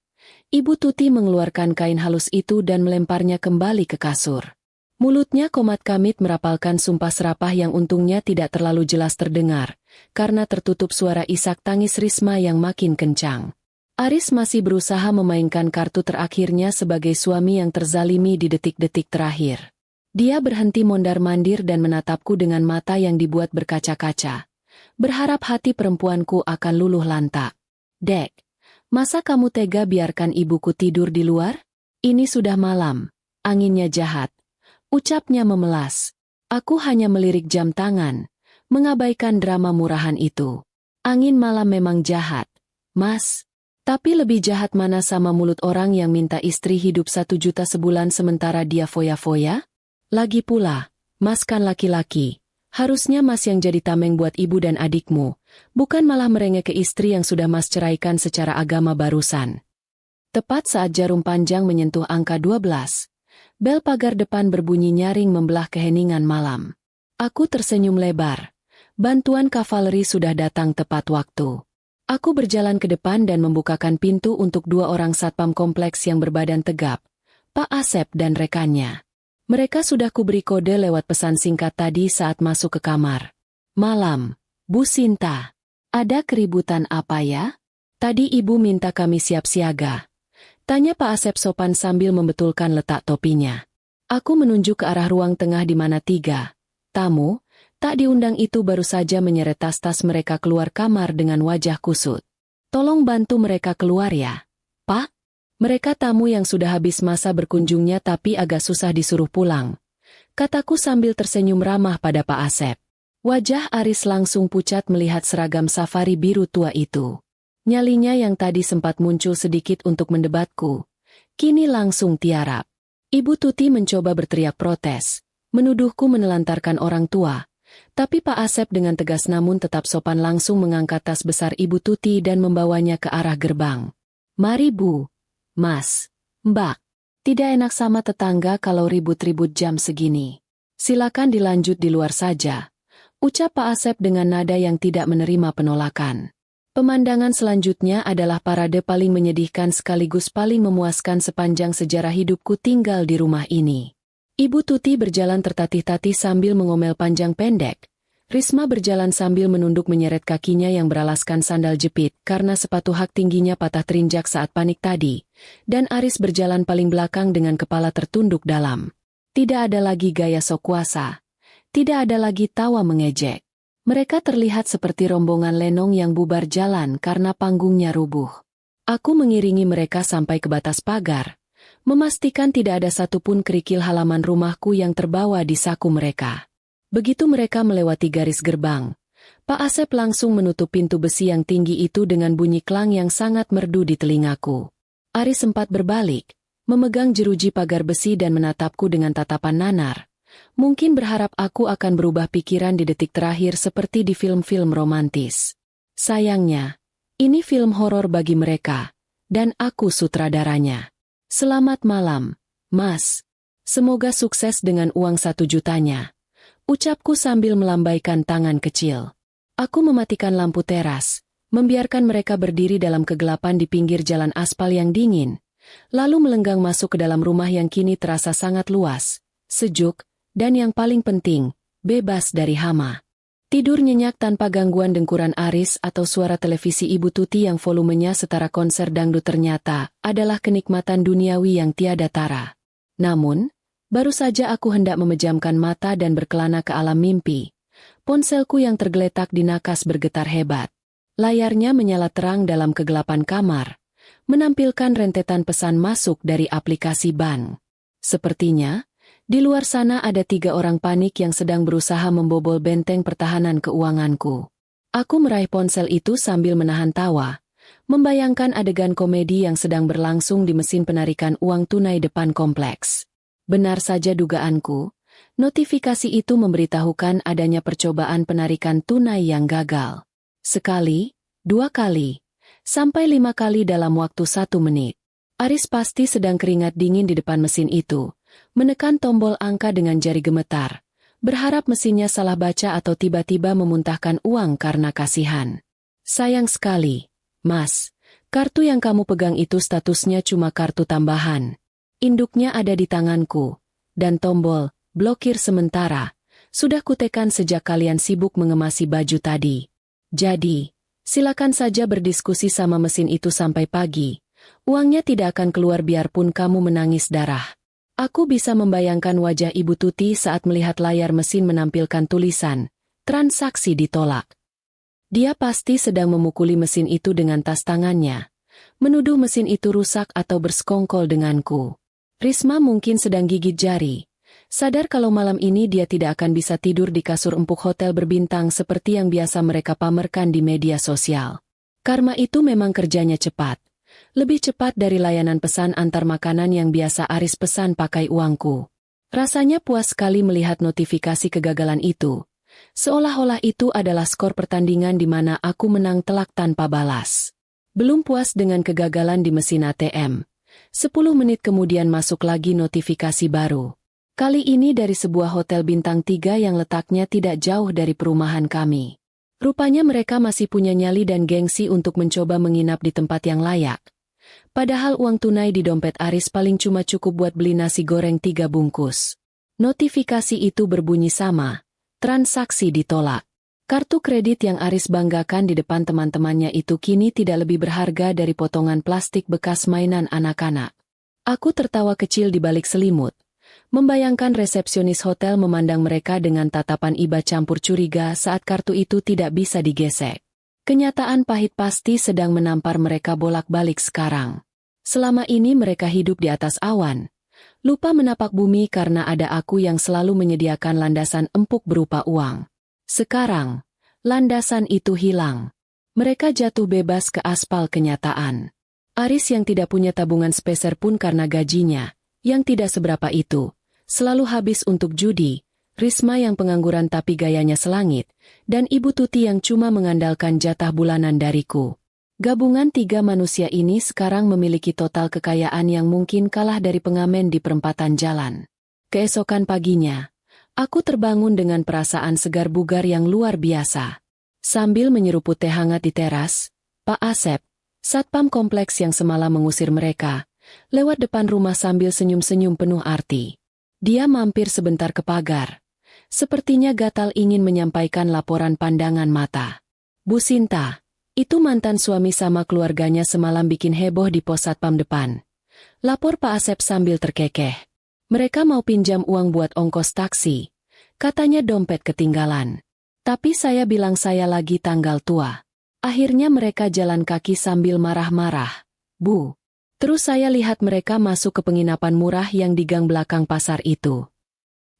Ibu Tuti mengeluarkan kain halus itu dan melemparnya kembali ke kasur. Mulutnya komat kamit merapalkan sumpah serapah yang untungnya tidak terlalu jelas terdengar, karena tertutup suara isak tangis Risma yang makin kencang. Aris masih berusaha memainkan kartu terakhirnya sebagai suami yang terzalimi di detik-detik terakhir. Dia berhenti mondar-mandir dan menatapku dengan mata yang dibuat berkaca-kaca. Berharap hati perempuanku akan luluh lantak. Dek, masa kamu tega biarkan ibuku tidur di luar? Ini sudah malam, anginnya jahat. Ucapnya memelas. Aku hanya melirik jam tangan, mengabaikan drama murahan itu. Angin malam memang jahat, Mas. Tapi lebih jahat mana sama mulut orang yang minta istri hidup 1 juta sebulan sementara dia foya-foya? Lagi pula, Mas kan laki-laki. Harusnya Mas yang jadi tameng buat ibu dan adikmu, bukan malah merengek ke istri yang sudah Mas ceraikan secara agama barusan. Tepat saat jarum panjang menyentuh angka 12. Bel pagar depan berbunyi nyaring membelah keheningan malam. Aku tersenyum lebar. Bantuan kavaleri sudah datang tepat waktu. Aku berjalan ke depan dan membukakan pintu untuk 2 orang satpam kompleks yang berbadan tegap, Pak Asep dan rekannya. Mereka sudah kuberi kode lewat pesan singkat tadi saat masuk ke kamar. Malam, Bu Sinta. Ada keributan apa ya? Tadi Ibu minta kami siap siaga. Tanya Pak Asep sopan sambil membetulkan letak topinya. Aku menunjuk ke arah ruang tengah di mana 3 tamu, tak diundang itu baru saja menyeret tas-tas mereka keluar kamar dengan wajah kusut. Tolong bantu mereka keluar ya, Pak. Mereka tamu yang sudah habis masa berkunjungnya tapi agak susah disuruh pulang. Kataku sambil tersenyum ramah pada Pak Asep. Wajah Aris langsung pucat melihat seragam safari biru tua itu. Nyalinya yang tadi sempat muncul sedikit untuk mendebatku, kini langsung tiarap. Ibu Tuti mencoba berteriak protes, menuduhku menelantarkan orang tua. Tapi Pak Asep dengan tegas namun tetap sopan langsung mengangkat tas besar Ibu Tuti dan membawanya ke arah gerbang. Mari Bu, Mas, Mbak. Tidak enak sama tetangga kalau ribut-ribut jam segini. Silakan dilanjut di luar saja, ucap Pak Asep dengan nada yang tidak menerima penolakan. Pemandangan selanjutnya adalah parade paling menyedihkan sekaligus paling memuaskan sepanjang sejarah hidupku tinggal di rumah ini. Ibu Tuti berjalan tertatih-tatih sambil mengomel panjang pendek. Risma berjalan sambil menunduk menyeret kakinya yang beralaskan sandal jepit karena sepatu hak tingginya patah terinjak saat panik tadi. Dan Aris berjalan paling belakang dengan kepala tertunduk dalam. Tidak ada lagi gaya sok kuasa. Tidak ada lagi tawa mengejek. Mereka terlihat seperti rombongan lenong yang bubar jalan karena panggungnya rubuh. Aku mengiringi mereka sampai ke batas pagar, memastikan tidak ada satupun kerikil halaman rumahku yang terbawa di saku mereka. Begitu mereka melewati garis gerbang, Pak Asep langsung menutup pintu besi yang tinggi itu dengan bunyi klang yang sangat merdu di telingaku. Aris sempat berbalik, memegang jeruji pagar besi dan menatapku dengan tatapan nanar. Mungkin berharap aku akan berubah pikiran di detik terakhir seperti di film-film romantis. Sayangnya, ini film horor bagi mereka, dan aku sutradaranya. Selamat malam, Mas. Semoga sukses dengan uang 1 jutanya. Ucapku sambil melambaikan tangan kecil. Aku mematikan lampu teras, membiarkan mereka berdiri dalam kegelapan di pinggir jalan aspal yang dingin, lalu melenggang masuk ke dalam rumah yang kini terasa sangat luas, sejuk, dan yang paling penting, bebas dari hama. Tidur nyenyak tanpa gangguan dengkuran Aris atau suara televisi Ibu Tuti yang volumenya setara konser dangdut ternyata adalah kenikmatan duniawi yang tiada tara. Namun, baru saja aku hendak memejamkan mata dan berkelana ke alam mimpi. Ponselku yang tergeletak di nakas bergetar hebat. Layarnya menyala terang dalam kegelapan kamar, menampilkan rentetan pesan masuk dari aplikasi bank. Sepertinya, di luar sana ada 3 orang panik yang sedang berusaha membobol benteng pertahanan keuanganku. Aku meraih ponsel itu sambil menahan tawa, membayangkan adegan komedi yang sedang berlangsung di mesin penarikan uang tunai depan kompleks. Benar saja dugaanku, Notifikasi itu memberitahukan adanya percobaan penarikan tunai yang gagal. Sekali, 2 kali, sampai 5 kali dalam waktu 1 menit. Aris pasti sedang keringat dingin di depan mesin itu, menekan tombol angka dengan jari gemetar, berharap mesinnya salah baca atau tiba-tiba memuntahkan uang karena kasihan. Sayang sekali, Mas, kartu yang kamu pegang itu statusnya cuma kartu tambahan. Induknya ada di tanganku, dan tombol blokir sementara sudah kutekan sejak kalian sibuk mengemasi baju tadi. Jadi, silakan saja berdiskusi sama mesin itu sampai pagi. Uangnya tidak akan keluar biarpun kamu menangis darah. Aku bisa membayangkan wajah Ibu Tuti saat melihat layar mesin menampilkan tulisan, transaksi ditolak. Dia pasti sedang memukuli mesin itu dengan tas tangannya, menuduh mesin itu rusak atau bersekongkol denganku. Risma mungkin sedang gigit jari, sadar kalau malam ini dia tidak akan bisa tidur di kasur empuk hotel berbintang seperti yang biasa mereka pamerkan di media sosial. Karma itu memang kerjanya cepat. Lebih cepat dari layanan pesan antar makanan yang biasa Aris pesan pakai uangku. Rasanya puas sekali melihat notifikasi kegagalan itu. Seolah-olah itu adalah skor pertandingan di mana aku menang telak tanpa balas. Belum puas dengan kegagalan di mesin ATM. 10 menit kemudian masuk lagi notifikasi baru. Kali ini dari sebuah hotel bintang 3 yang letaknya tidak jauh dari perumahan kami. Rupanya mereka masih punya nyali dan gengsi untuk mencoba menginap di tempat yang layak. Padahal uang tunai di dompet Aris paling cuma cukup buat beli nasi goreng 3 bungkus. Notifikasi itu berbunyi sama, transaksi ditolak. Kartu kredit yang Aris banggakan di depan teman-temannya itu kini tidak lebih berharga dari potongan plastik bekas mainan anak-anak. Aku tertawa kecil di balik selimut. Membayangkan resepsionis hotel memandang mereka dengan tatapan iba campur curiga saat kartu itu tidak bisa digesek. Kenyataan pahit pasti sedang menampar mereka bolak-balik sekarang. Selama ini mereka hidup di atas awan. Lupa menapak bumi karena ada aku yang selalu menyediakan landasan empuk berupa uang. Sekarang, landasan itu hilang. Mereka jatuh bebas ke aspal kenyataan. Aris yang tidak punya tabungan speser pun karena gajinya, yang tidak seberapa itu, selalu habis untuk judi, Risma yang pengangguran tapi gayanya selangit, dan Ibu Tuti yang cuma mengandalkan jatah bulanan dariku. Gabungan 3 manusia ini sekarang memiliki total kekayaan yang mungkin kalah dari pengamen di perempatan jalan. Keesokan paginya, aku terbangun dengan perasaan segar bugar yang luar biasa. Sambil menyeruput teh hangat di teras, Pak Asep, satpam kompleks yang semalam mengusir mereka, lewat depan rumah sambil senyum-senyum penuh arti. Dia mampir sebentar ke pagar. Sepertinya gatal ingin menyampaikan laporan pandangan mata. Bu Sinta, itu mantan suami sama keluarganya semalam bikin heboh di pos satpam depan. Lapor Pak Asep sambil terkekeh. Mereka mau pinjam uang buat ongkos taksi. Katanya dompet ketinggalan. Tapi saya bilang saya lagi tanggal tua. Akhirnya mereka jalan kaki sambil marah-marah. Bu. Terus saya lihat mereka masuk ke penginapan murah yang di gang belakang pasar itu.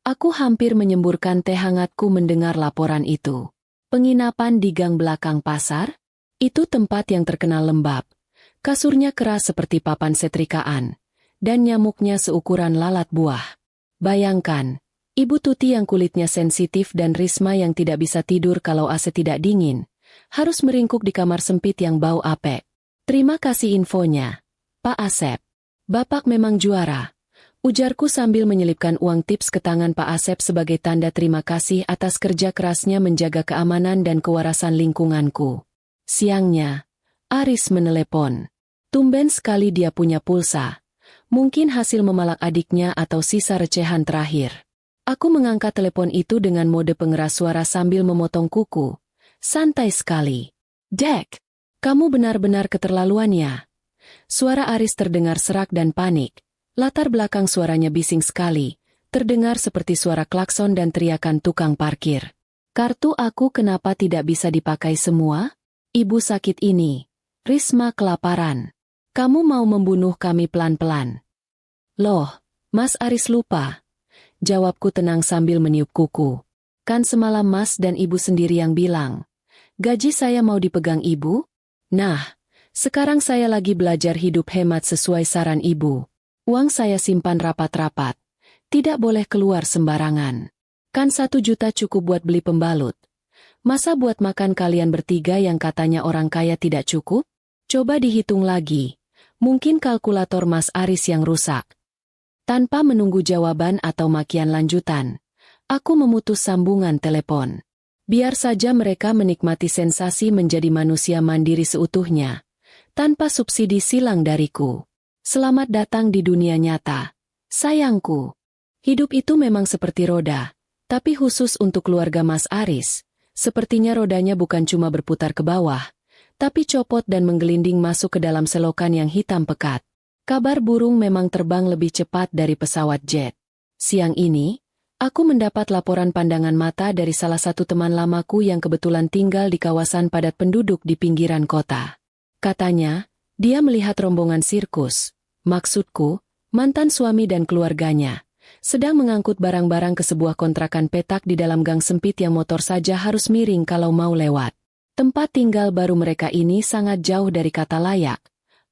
Aku hampir menyemburkan teh hangatku mendengar laporan itu. Penginapan di gang belakang pasar? Itu tempat yang terkenal lembab. Kasurnya keras seperti papan setrikaan. Dan nyamuknya seukuran lalat buah. Bayangkan, Ibu Tuti yang kulitnya sensitif dan Risma yang tidak bisa tidur kalau AC tidak dingin, harus meringkuk di kamar sempit yang bau apek. Terima kasih infonya, Pak Asep. Bapak memang juara. Ujarku sambil menyelipkan uang tips ke tangan Pak Asep sebagai tanda terima kasih atas kerja kerasnya menjaga keamanan dan kewarasan lingkunganku. Siangnya, Aris menelepon. Tumben sekali dia punya pulsa. Mungkin hasil memalak adiknya atau sisa recehan terakhir. Aku mengangkat telepon itu dengan mode pengeras suara sambil memotong kuku. Santai sekali. Dek, kamu benar-benar keterlaluan ya. Suara Aris terdengar serak dan panik. Latar belakang suaranya bising sekali, terdengar seperti suara klakson dan teriakan tukang parkir. Kartu aku kenapa tidak bisa dipakai semua? Ibu sakit ini. Risma kelaparan. Kamu mau membunuh kami pelan-pelan. Loh, Mas Aris lupa. Jawabku tenang sambil meniup kuku. Kan semalam Mas dan Ibu sendiri yang bilang. Gaji saya mau dipegang Ibu? Nah, sekarang saya lagi belajar hidup hemat sesuai saran Ibu. Uang saya simpan rapat-rapat. Tidak boleh keluar sembarangan. Kan 1 juta cukup buat beli pembalut. Masa buat makan kalian bertiga yang katanya orang kaya tidak cukup? Coba dihitung lagi. Mungkin kalkulator Mas Aris yang rusak. Tanpa menunggu jawaban atau makian lanjutan, aku memutus sambungan telepon. Biar saja mereka menikmati sensasi menjadi manusia mandiri seutuhnya, tanpa subsidi silang dariku. Selamat datang di dunia nyata, sayangku. Hidup itu memang seperti roda, tapi khusus untuk keluarga Mas Aris, sepertinya rodanya bukan cuma berputar ke bawah, tapi copot dan menggelinding masuk ke dalam selokan yang hitam pekat. Kabar burung memang terbang lebih cepat dari pesawat jet. Siang ini, aku mendapat laporan pandangan mata dari salah satu teman lamaku yang kebetulan tinggal di kawasan padat penduduk di pinggiran kota. Katanya, dia melihat rombongan sirkus, maksudku, mantan suami dan keluarganya, sedang mengangkut barang-barang ke sebuah kontrakan petak di dalam gang sempit yang motor saja harus miring kalau mau lewat. Tempat tinggal baru mereka ini sangat jauh dari kata layak,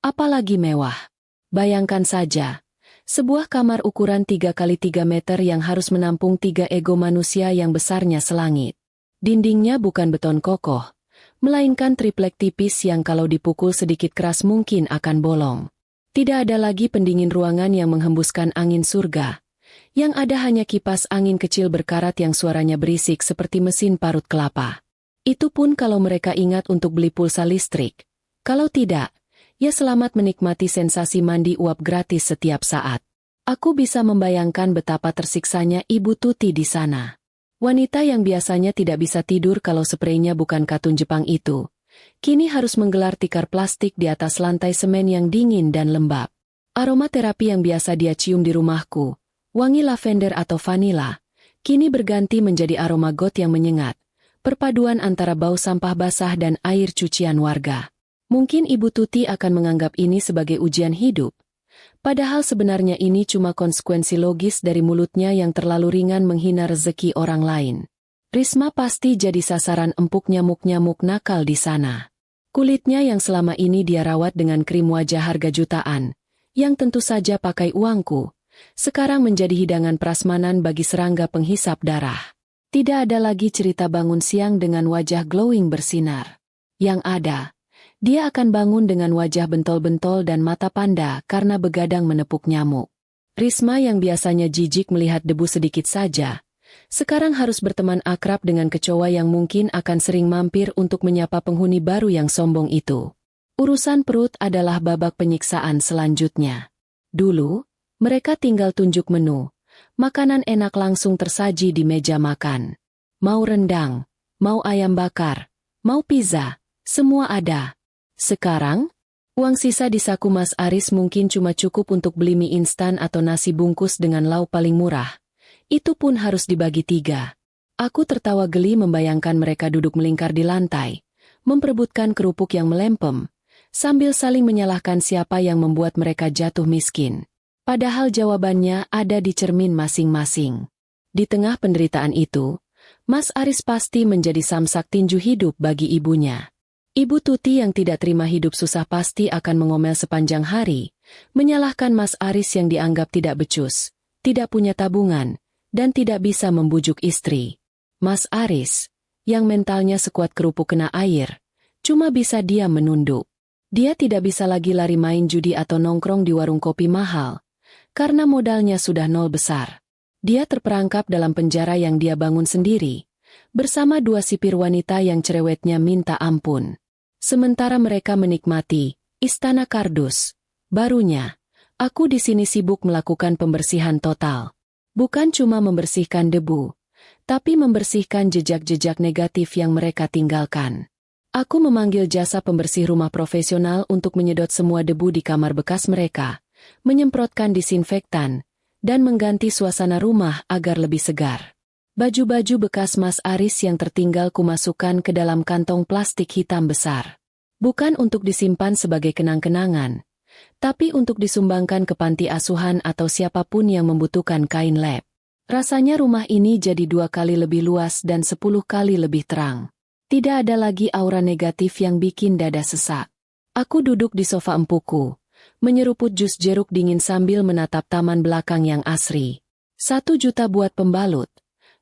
apalagi mewah. Bayangkan saja, sebuah kamar ukuran 3x3 meter yang harus menampung 3 ego manusia yang besarnya selangit. Dindingnya bukan beton kokoh, melainkan triplek tipis yang kalau dipukul sedikit keras mungkin akan bolong. Tidak ada lagi pendingin ruangan yang menghembuskan angin surga. Yang ada hanya kipas angin kecil berkarat yang suaranya berisik seperti mesin parut kelapa. Itu pun kalau mereka ingat untuk beli pulsa listrik. Kalau tidak, ya selamat menikmati sensasi mandi uap gratis setiap saat. Aku bisa membayangkan betapa tersiksanya Ibu Tuti di sana. Wanita yang biasanya tidak bisa tidur kalau spraynya bukan katun Jepang itu, kini harus menggelar tikar plastik di atas lantai semen yang dingin dan lembab. Aromaterapi yang biasa dia cium di rumahku, wangi lavender atau vanila, kini berganti menjadi aroma got yang menyengat, perpaduan antara bau sampah basah dan air cucian warga. Mungkin Ibu Tuti akan menganggap ini sebagai ujian hidup, padahal sebenarnya ini cuma konsekuensi logis dari mulutnya yang terlalu ringan menghina rezeki orang lain. Risma pasti jadi sasaran empuk nyamuk-nyamuk nakal di sana. Kulitnya yang selama ini dia rawat dengan krim wajah harga jutaan, yang tentu saja pakai uangku, sekarang menjadi hidangan prasmanan bagi serangga penghisap darah. Tidak ada lagi cerita bangun siang dengan wajah glowing bersinar. Yang ada, dia akan bangun dengan wajah bentol-bentol dan mata panda karena begadang menepuk nyamuk. Risma yang biasanya jijik melihat debu sedikit saja, sekarang harus berteman akrab dengan kecoa yang mungkin akan sering mampir untuk menyapa penghuni baru yang sombong itu. Urusan perut adalah babak penyiksaan selanjutnya. Dulu, mereka tinggal tunjuk menu. Makanan enak langsung tersaji di meja makan. Mau rendang, mau ayam bakar, mau pizza, semua ada. Sekarang, uang sisa di saku Mas Aris mungkin cuma cukup untuk beli mie instan atau nasi bungkus dengan lauk paling murah. Itu pun harus dibagi 3. Aku tertawa geli membayangkan mereka duduk melingkar di lantai, memperebutkan kerupuk yang melempem, sambil saling menyalahkan siapa yang membuat mereka jatuh miskin. Padahal jawabannya ada di cermin masing-masing. Di tengah penderitaan itu, Mas Aris pasti menjadi samsak tinju hidup bagi ibunya. Ibu Tuti yang tidak terima hidup susah pasti akan mengomel sepanjang hari, menyalahkan Mas Aris yang dianggap tidak becus, tidak punya tabungan, dan tidak bisa membujuk istri. Mas Aris, yang mentalnya sekuat kerupuk kena air, cuma bisa diam menunduk. Dia tidak bisa lagi lari main judi atau nongkrong di warung kopi mahal, karena modalnya sudah nol besar. Dia terperangkap dalam penjara yang dia bangun sendiri, bersama 2 sipir wanita yang cerewetnya minta ampun. Sementara mereka menikmati istana kardus barunya, aku di sini sibuk melakukan pembersihan total. Bukan cuma membersihkan debu, tapi membersihkan jejak-jejak negatif yang mereka tinggalkan. Aku memanggil jasa pembersih rumah profesional untuk menyedot semua debu di kamar bekas mereka, menyemprotkan disinfektan, dan mengganti suasana rumah agar lebih segar. Baju-baju bekas Mas Aris yang tertinggal kumasukkan ke dalam kantong plastik hitam besar. Bukan untuk disimpan sebagai kenang-kenangan, tapi untuk disumbangkan ke panti asuhan atau siapapun yang membutuhkan kain lap. Rasanya rumah ini jadi 2 kali lebih luas dan 10 kali lebih terang. Tidak ada lagi aura negatif yang bikin dada sesak. Aku duduk di sofa empuku, menyeruput jus jeruk dingin sambil menatap taman belakang yang asri. 1 juta buat pembalut,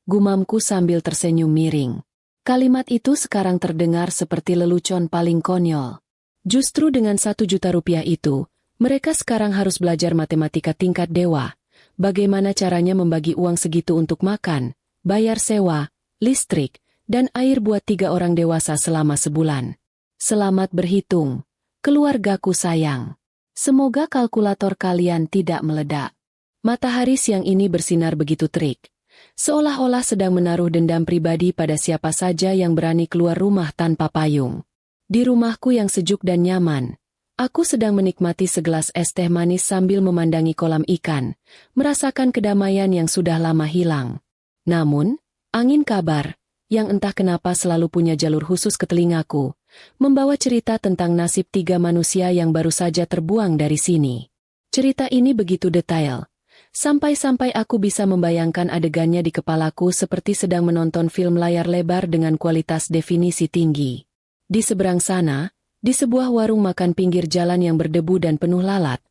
gumamku sambil tersenyum miring. Kalimat itu sekarang terdengar seperti lelucon paling konyol. Justru dengan 1 juta rupiah itu, mereka sekarang harus belajar matematika tingkat dewa. Bagaimana caranya membagi uang segitu untuk makan, bayar sewa, listrik, dan air buat 3 orang dewasa selama sebulan. Selamat berhitung, keluargaku sayang. Semoga kalkulator kalian tidak meledak. Matahari siang ini bersinar begitu terik, seolah-olah sedang menaruh dendam pribadi pada siapa saja yang berani keluar rumah tanpa payung. Di rumahku yang sejuk dan nyaman, aku sedang menikmati segelas es teh manis sambil memandangi kolam ikan, merasakan kedamaian yang sudah lama hilang. Namun, angin kabar, yang entah kenapa selalu punya jalur khusus ke telingaku, membawa cerita tentang nasib 3 manusia yang baru saja terbuang dari sini. Cerita ini begitu detail, sampai-sampai aku bisa membayangkan adegannya di kepalaku seperti sedang menonton film layar lebar dengan kualitas definisi tinggi. Di seberang sana, di sebuah warung makan pinggir jalan yang berdebu dan penuh lalat,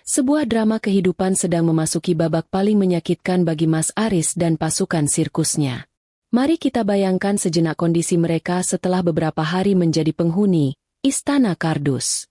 sebuah drama kehidupan sedang memasuki babak paling menyakitkan bagi Mas Aris dan pasukan sirkusnya. Mari kita bayangkan sejenak kondisi mereka setelah beberapa hari menjadi penghuni Istana Kardus.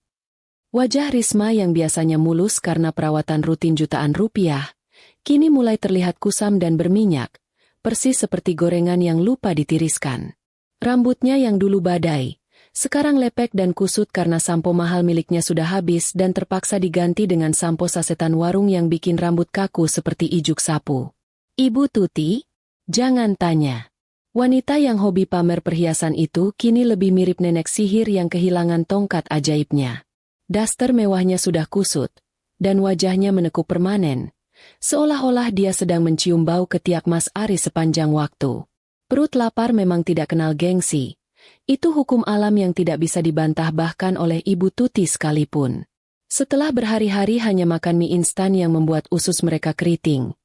Wajah Risma yang biasanya mulus karena perawatan rutin jutaan rupiah, kini mulai terlihat kusam dan berminyak, persis seperti gorengan yang lupa ditiriskan. Rambutnya yang dulu badai, sekarang lepek dan kusut karena sampo mahal miliknya sudah habis dan terpaksa diganti dengan sampo sasetan warung yang bikin rambut kaku seperti ijuk sapu. Ibu Tuti? Jangan tanya. Wanita yang hobi pamer perhiasan itu kini lebih mirip nenek sihir yang kehilangan tongkat ajaibnya. Daster mewahnya sudah kusut, dan wajahnya menekuk permanen, seolah-olah dia sedang mencium bau ketiak Mas Aris sepanjang waktu. Perut lapar memang tidak kenal gengsi. Itu hukum alam yang tidak bisa dibantah bahkan oleh Ibu Tuti sekalipun. Setelah berhari-hari hanya makan mie instan yang membuat usus mereka keriting,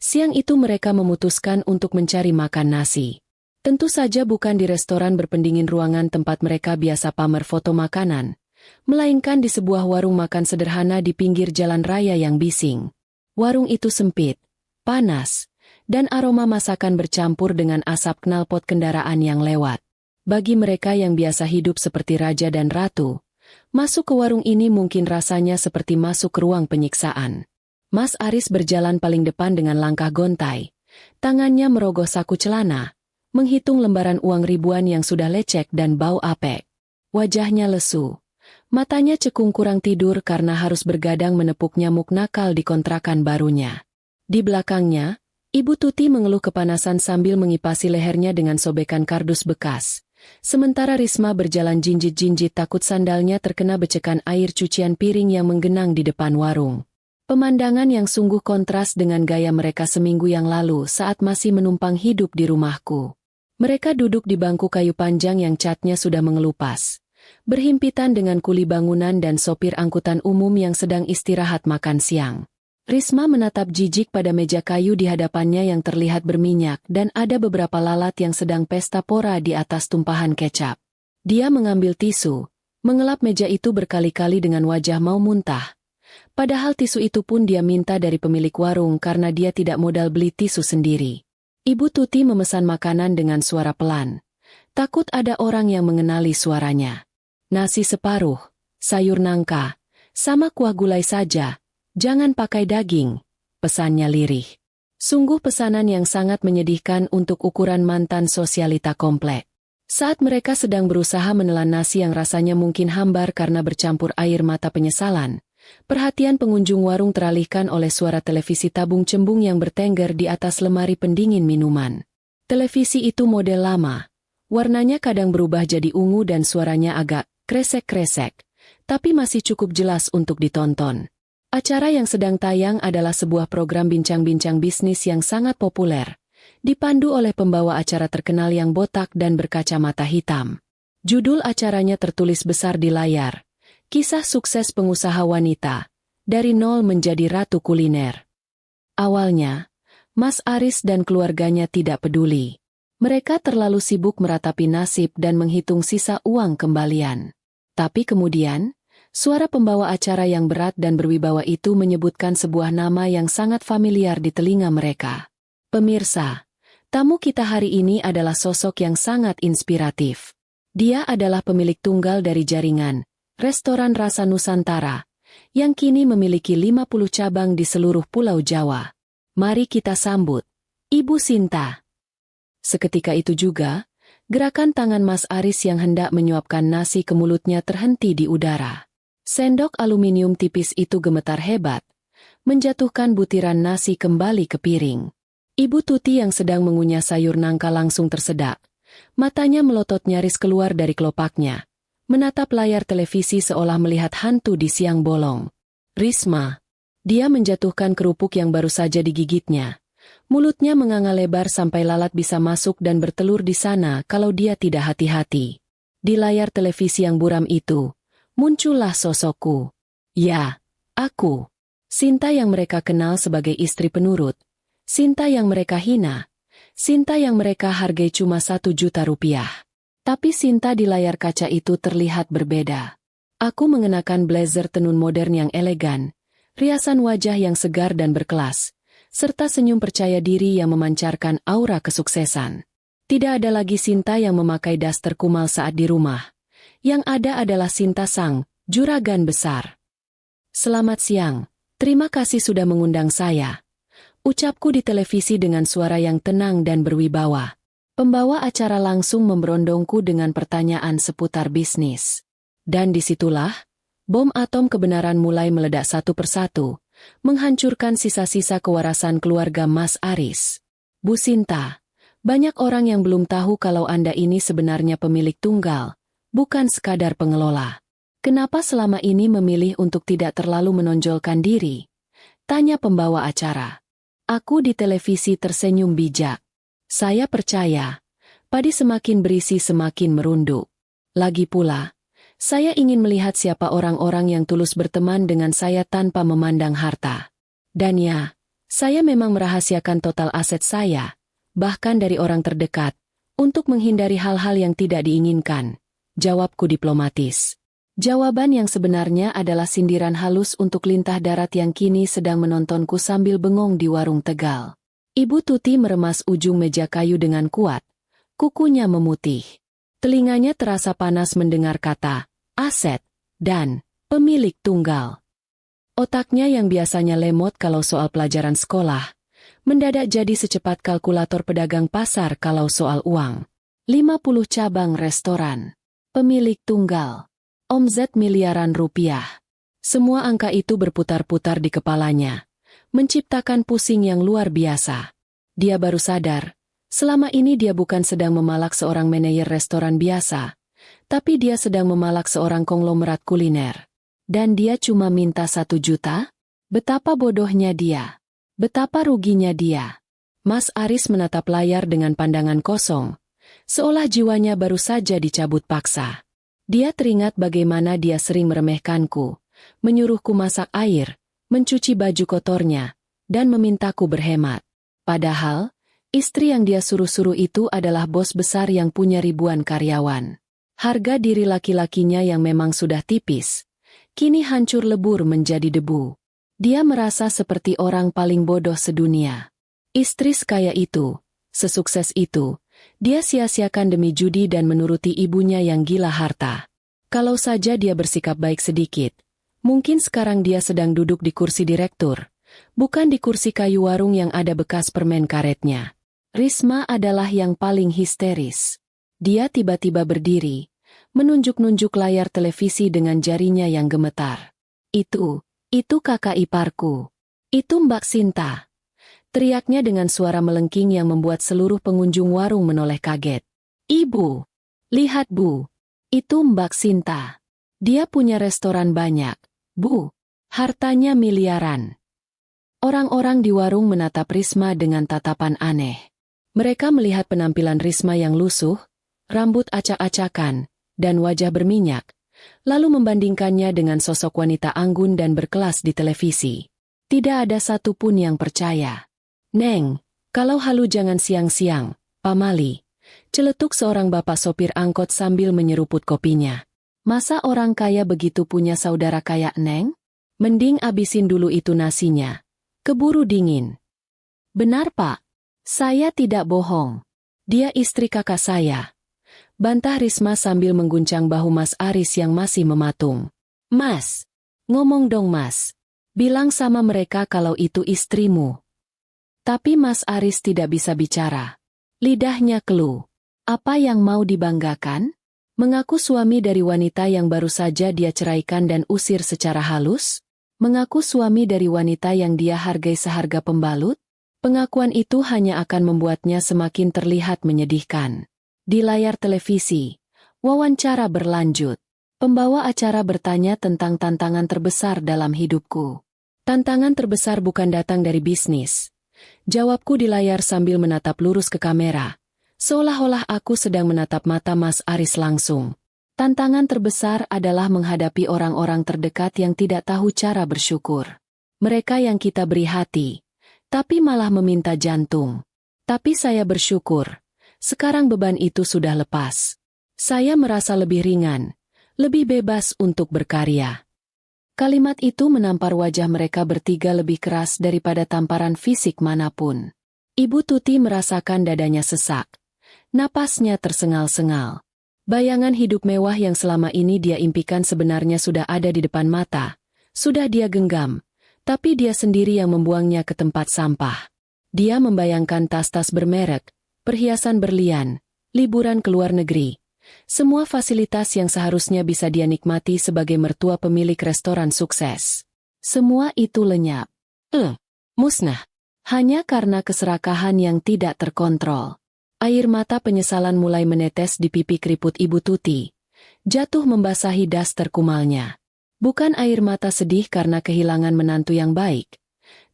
siang itu mereka memutuskan untuk mencari makan nasi. Tentu saja bukan di restoran berpendingin ruangan tempat mereka biasa pamer foto makanan, melainkan di sebuah warung makan sederhana di pinggir jalan raya yang bising. Warung itu sempit, panas, dan aroma masakan bercampur dengan asap knalpot kendaraan yang lewat. Bagi mereka yang biasa hidup seperti raja dan ratu, masuk ke warung ini mungkin rasanya seperti masuk ke ruang penyiksaan. Mas Aris berjalan paling depan dengan langkah gontai, tangannya merogoh saku celana, menghitung lembaran uang ribuan yang sudah lecek dan bau apek. Wajahnya lesu. Matanya cekung kurang tidur karena harus bergadang menepuk nyamuk nakal di kontrakan barunya. Di belakangnya, Ibu Tuti mengeluh kepanasan sambil mengipasi lehernya dengan sobekan kardus bekas. Sementara Risma berjalan jinjit-jinjit takut sandalnya terkena becekan air cucian piring yang menggenang di depan warung. Pemandangan yang sungguh kontras dengan gaya mereka seminggu yang lalu saat masih menumpang hidup di rumahku. Mereka duduk di bangku kayu panjang yang catnya sudah mengelupas, berhimpitan dengan kuli bangunan dan sopir angkutan umum yang sedang istirahat makan siang. Risma menatap jijik pada meja kayu di hadapannya yang terlihat berminyak dan ada beberapa lalat yang sedang pesta pora di atas tumpahan kecap. Dia mengambil tisu, mengelap meja itu berkali-kali dengan wajah mau muntah. Padahal tisu itu pun dia minta dari pemilik warung karena dia tidak modal beli tisu sendiri. Ibu Tuti memesan makanan dengan suara pelan. Takut ada orang yang mengenali suaranya. Nasi separuh, sayur nangka, sama kuah gulai saja, jangan pakai daging, pesannya lirih. Sungguh pesanan yang sangat menyedihkan untuk ukuran mantan sosialita komplek. Saat mereka sedang berusaha menelan nasi yang rasanya mungkin hambar karena bercampur air mata penyesalan, perhatian pengunjung warung teralihkan oleh suara televisi tabung cembung yang bertengger di atas lemari pendingin minuman. Televisi itu model lama. Warnanya kadang berubah jadi ungu dan suaranya agak kresek-kresek, tapi masih cukup jelas untuk ditonton. Acara yang sedang tayang adalah sebuah program bincang-bincang bisnis yang sangat populer, dipandu oleh pembawa acara terkenal yang botak dan berkacamata hitam. Judul acaranya tertulis besar di layar, Kisah Sukses Pengusaha Wanita, dari nol menjadi ratu kuliner. Awalnya, Mas Aris dan keluarganya tidak peduli. Mereka terlalu sibuk meratapi nasib dan menghitung sisa uang kembalian. Tapi kemudian, Suara pembawa acara yang berat dan berwibawa itu menyebutkan sebuah nama yang sangat familiar di telinga mereka. Pemirsa, tamu kita hari ini adalah sosok yang sangat inspiratif. Dia adalah pemilik tunggal dari jaringan Restoran Rasa Nusantara, yang kini memiliki 50 cabang di seluruh Pulau Jawa. Mari kita sambut Ibu Sinta. Seketika itu juga, gerakan tangan Mas Aris yang hendak menyuapkan nasi ke mulutnya terhenti di udara. Sendok aluminium tipis itu gemetar hebat, menjatuhkan butiran nasi kembali ke piring. Ibu Tuti yang sedang mengunyah sayur nangka langsung tersedak. Matanya melotot nyaris keluar dari kelopaknya, menatap layar televisi seolah melihat hantu di siang bolong. Risma. Dia menjatuhkan kerupuk yang baru saja digigitnya. Mulutnya menganga lebar sampai lalat bisa masuk dan bertelur di sana kalau dia tidak hati-hati. Di layar televisi yang buram itu, muncullah sosokku. Ya, aku. Sinta yang mereka kenal sebagai istri penurut. Sinta yang mereka hina. Sinta yang mereka hargai cuma 1 juta rupiah. Tapi Sinta di layar kaca itu terlihat berbeda. Aku mengenakan blazer tenun modern yang elegan, riasan wajah yang segar dan berkelas, serta senyum percaya diri yang memancarkan aura kesuksesan. Tidak ada lagi Sinta yang memakai daster kumal saat di rumah. Yang ada adalah Sinta sang juragan besar. Selamat siang, terima kasih sudah mengundang saya. Ucapku di televisi dengan suara yang tenang dan berwibawa. Pembawa acara langsung memberondongku dengan pertanyaan seputar bisnis. Dan disitulah, bom atom kebenaran mulai meledak satu persatu, menghancurkan sisa-sisa kewarasan keluarga Mas Aris. Bu Sinta, banyak orang yang belum tahu kalau Anda ini sebenarnya pemilik tunggal, bukan sekadar pengelola. Kenapa selama ini memilih untuk tidak terlalu menonjolkan diri? Tanya pembawa acara. Aku di televisi tersenyum bijak. Saya percaya, padi semakin berisi semakin merunduk. Lagi pula, saya ingin melihat siapa orang-orang yang tulus berteman dengan saya tanpa memandang harta. Dan ya, saya memang merahasiakan total aset saya, bahkan dari orang terdekat, untuk menghindari hal-hal yang tidak diinginkan. Jawabku diplomatis. Jawaban yang sebenarnya adalah sindiran halus untuk lintah darat yang kini sedang menontonku sambil bengong di warung Tegal. Ibu Tuti meremas ujung meja kayu dengan kuat. Kukunya memutih. Telinganya terasa panas mendengar kata aset dan pemilik tunggal. Otaknya yang biasanya lemot kalau soal pelajaran sekolah, mendadak jadi secepat kalkulator pedagang pasar kalau soal uang. 50 cabang restoran. Pemilik tunggal. Omzet miliaran rupiah. Semua angka itu berputar-putar di kepalanya, menciptakan pusing yang luar biasa. Dia baru sadar, selama ini dia bukan sedang memalak seorang manajer restoran biasa, tapi dia sedang memalak seorang konglomerat kuliner. Dan dia cuma minta 1 juta? Betapa bodohnya dia. Betapa ruginya dia. Mas Aris menatap layar dengan pandangan kosong, seolah jiwanya baru saja dicabut paksa. Dia teringat bagaimana dia sering meremehkanku, menyuruhku masak air, mencuci baju kotornya, dan memintaku berhemat. Padahal, istri yang dia suruh-suruh itu adalah bos besar yang punya ribuan karyawan. Harga diri laki-lakinya yang memang sudah tipis, kini hancur lebur menjadi debu. Dia merasa seperti orang paling bodoh sedunia. Istri sekaya itu, sesukses itu, dia sia-siakan demi judi dan menuruti ibunya yang gila harta. Kalau saja dia bersikap baik sedikit, mungkin sekarang dia sedang duduk di kursi direktur, bukan di kursi kayu warung yang ada bekas permen karetnya. Risma adalah yang paling histeris. Dia tiba-tiba berdiri, menunjuk-nunjuk layar televisi dengan jarinya yang gemetar. Itu kakak iparku. Itu Mbak Sinta. Teriaknya dengan suara melengking yang membuat seluruh pengunjung warung menoleh kaget. Ibu, lihat Bu, itu Mbak Sinta. Dia punya restoran banyak, Bu. Hartanya miliaran. Orang-orang di warung menatap Risma dengan tatapan aneh. Mereka melihat penampilan Risma yang lusuh, rambut acak-acakan, dan wajah berminyak, lalu membandingkannya dengan sosok wanita anggun dan berkelas di televisi. Tidak ada satupun yang percaya. Neng, kalau halu jangan siang-siang, pamali. Celetuk seorang bapak sopir angkot sambil menyeruput kopinya. Masa orang kaya begitu punya saudara kaya, Neng? Mending abisin dulu itu nasinya. Keburu dingin. Benar, Pak. Saya tidak bohong. Dia istri kakak saya. Bantah Risma sambil mengguncang bahu Mas Aris yang masih mematung. Mas, ngomong dong Mas. Bilang sama mereka kalau itu istrimu. Tapi Mas Aris tidak bisa bicara. Lidahnya keluh. Apa yang mau dibanggakan? Mengaku suami dari wanita yang baru saja dia ceraikan dan usir secara halus? Mengaku suami dari wanita yang dia hargai seharga pembalut? Pengakuan itu hanya akan membuatnya semakin terlihat menyedihkan. Di layar televisi, wawancara berlanjut. Pembawa acara bertanya tentang tantangan terbesar dalam hidupku. Tantangan terbesar bukan datang dari bisnis. Jawabku di layar sambil menatap lurus ke kamera. Seolah-olah aku sedang menatap mata Mas Aris langsung. Tantangan terbesar adalah menghadapi orang-orang terdekat yang tidak tahu cara bersyukur. Mereka yang kita beri hati, tapi malah meminta jantung. Tapi saya bersyukur. Sekarang beban itu sudah lepas. Saya merasa lebih ringan, lebih bebas untuk berkarya. Kalimat itu menampar wajah mereka bertiga lebih keras daripada tamparan fisik manapun. Ibu Tuti merasakan dadanya sesak. Napasnya tersengal-sengal. Bayangan hidup mewah yang selama ini dia impikan sebenarnya sudah ada di depan mata. Sudah dia genggam, tapi dia sendiri yang membuangnya ke tempat sampah. Dia membayangkan tas-tas bermerek, perhiasan berlian, liburan ke luar negeri. Semua fasilitas yang seharusnya bisa dia nikmati sebagai mertua pemilik restoran sukses. Semua itu lenyap. Musnah. Hanya karena keserakahan yang tidak terkontrol. Air mata penyesalan mulai menetes di pipi keriput Ibu Tuti. Jatuh membasahi daster kumalnya. Bukan air mata sedih karena kehilangan menantu yang baik.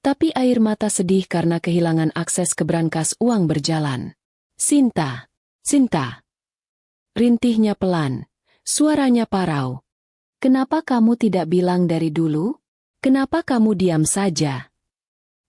Tapi air mata sedih karena kehilangan akses ke brankas uang berjalan. Sinta. Sinta. Rintihnya pelan, suaranya parau. Kenapa kamu tidak bilang dari dulu? Kenapa kamu diam saja?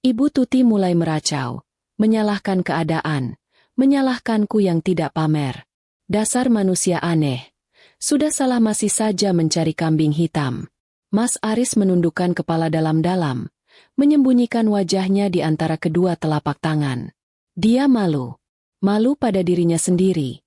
Ibu Tuti mulai meracau, menyalahkan keadaan, menyalahkanku yang tidak pamer. Dasar manusia aneh. Sudah salah masih saja mencari kambing hitam. Mas Aris menundukkan kepala dalam-dalam, menyembunyikan wajahnya di antara kedua telapak tangan. Dia malu. Malu pada dirinya sendiri.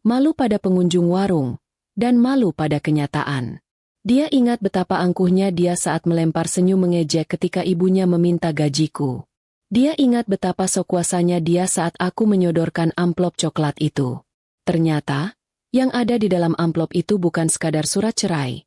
Malu pada pengunjung warung, dan malu pada kenyataan. Dia ingat betapa angkuhnya dia saat melempar senyum mengejek ketika ibunya meminta gajiku. Dia ingat betapa sok kuasanya dia saat aku menyodorkan amplop coklat itu. Ternyata, yang ada di dalam amplop itu bukan sekadar surat cerai,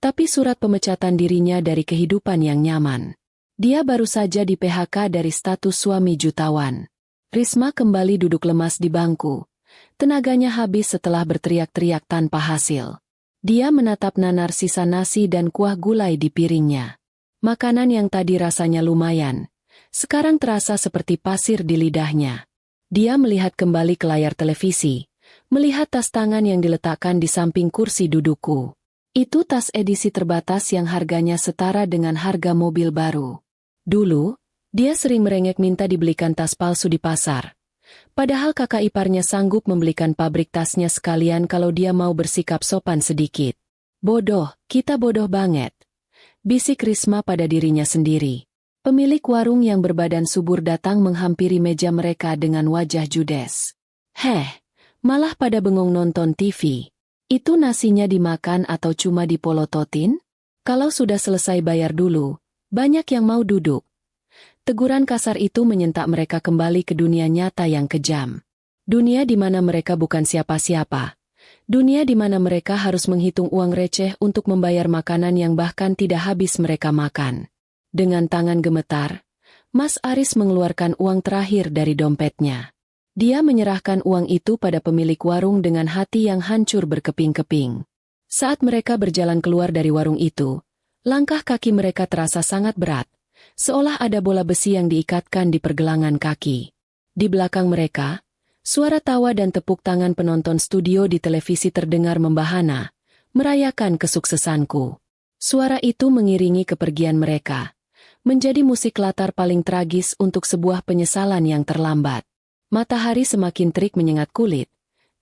tapi surat pemecatan dirinya dari kehidupan yang nyaman. Dia baru saja di PHK dari status suami jutawan. Risma kembali duduk lemas di bangku. Tenaganya habis setelah berteriak-teriak tanpa hasil. Dia menatap nanar sisa nasi dan kuah gulai di piringnya. Makanan yang tadi rasanya lumayan, sekarang terasa seperti pasir di lidahnya. Dia melihat kembali ke layar televisi, melihat tas tangan yang diletakkan di samping kursi dudukku. Itu tas edisi terbatas yang harganya setara dengan harga mobil baru. Dulu, dia sering merengek minta dibelikan tas palsu di pasar. Padahal kakak iparnya sanggup membelikan pabrik tasnya sekalian kalau dia mau bersikap sopan sedikit. Bodoh, kita bodoh banget. Bisik Risma pada dirinya sendiri. Pemilik warung yang berbadan subur datang menghampiri meja mereka dengan wajah judes. Malah pada bengong nonton TV. Itu nasinya dimakan atau cuma dipolototin? Kalau sudah selesai bayar dulu, banyak yang mau duduk. Teguran kasar itu menyentak mereka kembali ke dunia nyata yang kejam. Dunia di mana mereka bukan siapa-siapa. Dunia di mana mereka harus menghitung uang receh untuk membayar makanan yang bahkan tidak habis mereka makan. Dengan tangan gemetar, Mas Aris mengeluarkan uang terakhir dari dompetnya. Dia menyerahkan uang itu pada pemilik warung dengan hati yang hancur berkeping-keping. Saat mereka berjalan keluar dari warung itu, langkah kaki mereka terasa sangat berat. Seolah ada bola besi yang diikatkan di pergelangan kaki. Di belakang mereka, suara tawa dan tepuk tangan penonton studio di televisi terdengar membahana, merayakan kesuksesanku. Suara itu mengiringi kepergian mereka, menjadi musik latar paling tragis untuk sebuah penyesalan yang terlambat. Matahari semakin terik menyengat kulit,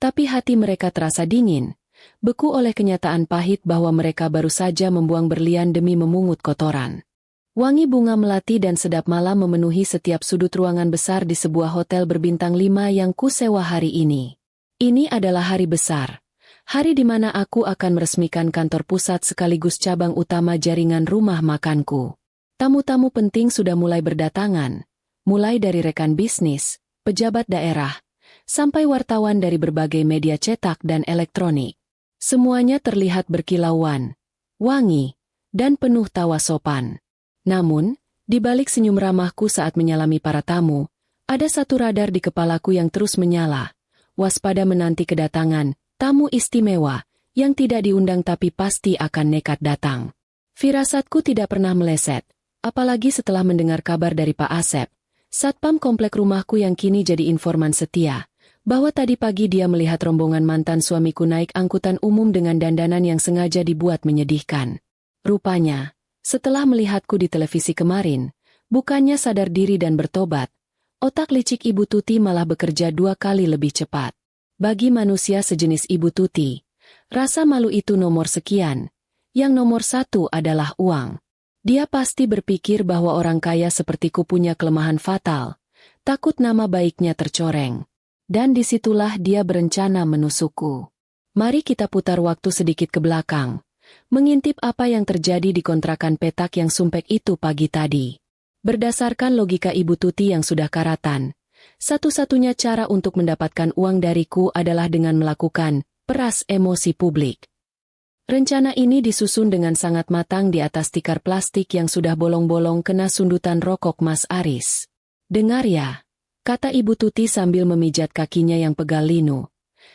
tapi hati mereka terasa dingin, beku oleh kenyataan pahit bahwa mereka baru saja membuang berlian demi memungut kotoran. Wangi bunga melati dan sedap malam memenuhi setiap sudut ruangan besar di sebuah hotel berbintang 5 yang kusewa hari ini. Ini adalah hari besar. Hari di mana aku akan meresmikan kantor pusat sekaligus cabang utama jaringan rumah makanku. Tamu-tamu penting sudah mulai berdatangan, mulai dari rekan bisnis, pejabat daerah, sampai wartawan dari berbagai media cetak dan elektronik. Semuanya terlihat berkilauan, wangi, dan penuh tawa sopan. Namun, di balik senyum ramahku saat menyalami para tamu, ada satu radar di kepalaku yang terus menyala, waspada menanti kedatangan tamu istimewa yang tidak diundang tapi pasti akan nekat datang. Firasatku tidak pernah meleset, apalagi setelah mendengar kabar dari Pak Asep, satpam komplek rumahku yang kini jadi informan setia, bahwa tadi pagi dia melihat rombongan mantan suamiku naik angkutan umum dengan dandanan yang sengaja dibuat menyedihkan. Rupanya, setelah melihatku di televisi kemarin, bukannya sadar diri dan bertobat, otak licik Ibu Tuti malah bekerja 2 kali lebih cepat. Bagi manusia sejenis Ibu Tuti, rasa malu itu nomor sekian. Yang nomor 1 adalah uang. Dia pasti berpikir bahwa orang kaya sepertiku punya kelemahan fatal, takut nama baiknya tercoreng. Dan disitulah dia berencana menusukku. Mari kita putar waktu sedikit ke belakang, mengintip apa yang terjadi di kontrakan petak yang sumpek itu pagi tadi. Berdasarkan logika Ibu Tuti yang sudah karatan, satu-satunya cara untuk mendapatkan uang dariku adalah dengan melakukan peras emosi publik. Rencana ini disusun dengan sangat matang di atas tikar plastik yang sudah bolong-bolong kena sundutan rokok Mas Aris. Dengar ya, kata Ibu Tuti sambil memijat kakinya yang pegal linu.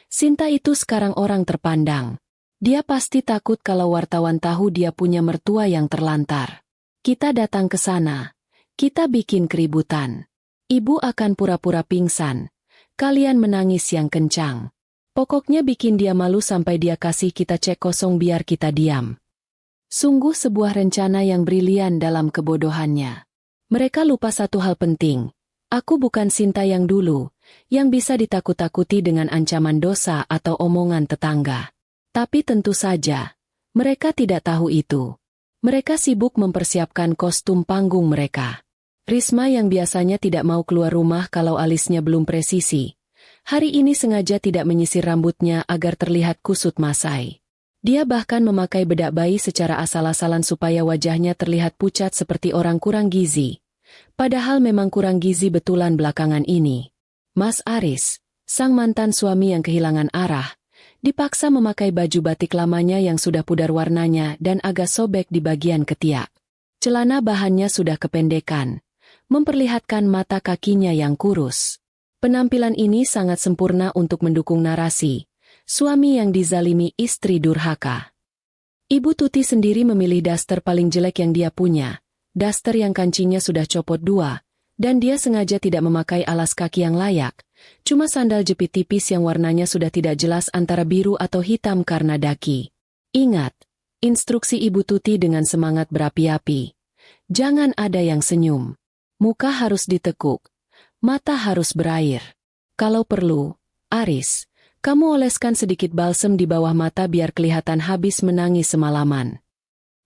Sinta itu sekarang orang terpandang. Dia pasti takut kalau wartawan tahu dia punya mertua yang terlantar. Kita datang ke sana. Kita bikin keributan. Ibu akan pura-pura pingsan. Kalian menangis yang kencang. Pokoknya bikin dia malu sampai dia kasih kita cek kosong biar kita diam. Sungguh sebuah rencana yang brilian dalam kebodohannya. Mereka lupa satu hal penting. Aku bukan Sinta yang dulu, yang bisa ditakut-takuti dengan ancaman dosa atau omongan tetangga. Tapi tentu saja, mereka tidak tahu itu. Mereka sibuk mempersiapkan kostum panggung mereka. Risma yang biasanya tidak mau keluar rumah kalau alisnya belum presisi, hari ini sengaja tidak menyisir rambutnya agar terlihat kusut masai. Dia bahkan memakai bedak bayi secara asal-asalan supaya wajahnya terlihat pucat seperti orang kurang gizi. Padahal memang kurang gizi betulan belakangan ini. Mas Aris, sang mantan suami yang kehilangan arah, dipaksa memakai baju batik lamanya yang sudah pudar warnanya dan agak sobek di bagian ketiak. Celana bahannya sudah kependekan, memperlihatkan mata kakinya yang kurus. Penampilan ini sangat sempurna untuk mendukung narasi, suami yang dizalimi istri durhaka. Ibu Tuti sendiri memilih daster paling jelek yang dia punya, daster yang kancingnya sudah copot 2, dan dia sengaja tidak memakai alas kaki yang layak, cuma sandal jepit tipis yang warnanya sudah tidak jelas antara biru atau hitam karena daki. Ingat, instruksi Ibu Tuti dengan semangat berapi-api. Jangan ada yang senyum. Muka harus ditekuk. Mata harus berair. Kalau perlu, Aris, kamu oleskan sedikit balsem di bawah mata biar kelihatan habis menangis semalaman.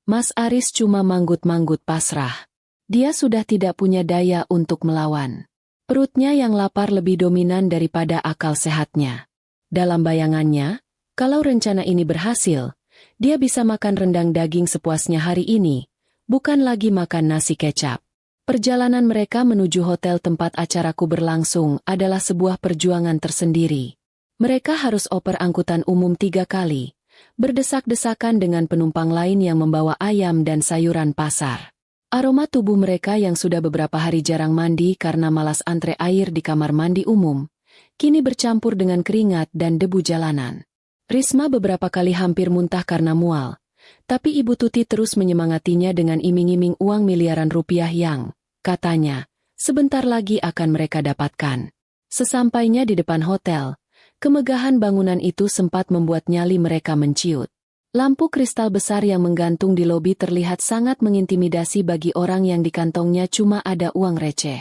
Mas Aris cuma manggut-manggut pasrah. Dia sudah tidak punya daya untuk melawan. Perutnya yang lapar lebih dominan daripada akal sehatnya. Dalam bayangannya, kalau rencana ini berhasil, dia bisa makan rendang daging sepuasnya hari ini, bukan lagi makan nasi kecap. Perjalanan mereka menuju hotel tempat acaraku berlangsung adalah sebuah perjuangan tersendiri. Mereka harus oper angkutan umum 3 kali, berdesak-desakan dengan penumpang lain yang membawa ayam dan sayuran pasar. Aroma tubuh mereka yang sudah beberapa hari jarang mandi karena malas antre air di kamar mandi umum, kini bercampur dengan keringat dan debu jalanan. Risma beberapa kali hampir muntah karena mual, tapi Ibu Tuti terus menyemangatinya dengan iming-iming uang miliaran rupiah yang, katanya, sebentar lagi akan mereka dapatkan. Sesampainya di depan hotel, kemegahan bangunan itu sempat membuat nyali mereka menciut. Lampu kristal besar yang menggantung di lobi terlihat sangat mengintimidasi bagi orang yang di kantongnya cuma ada uang receh.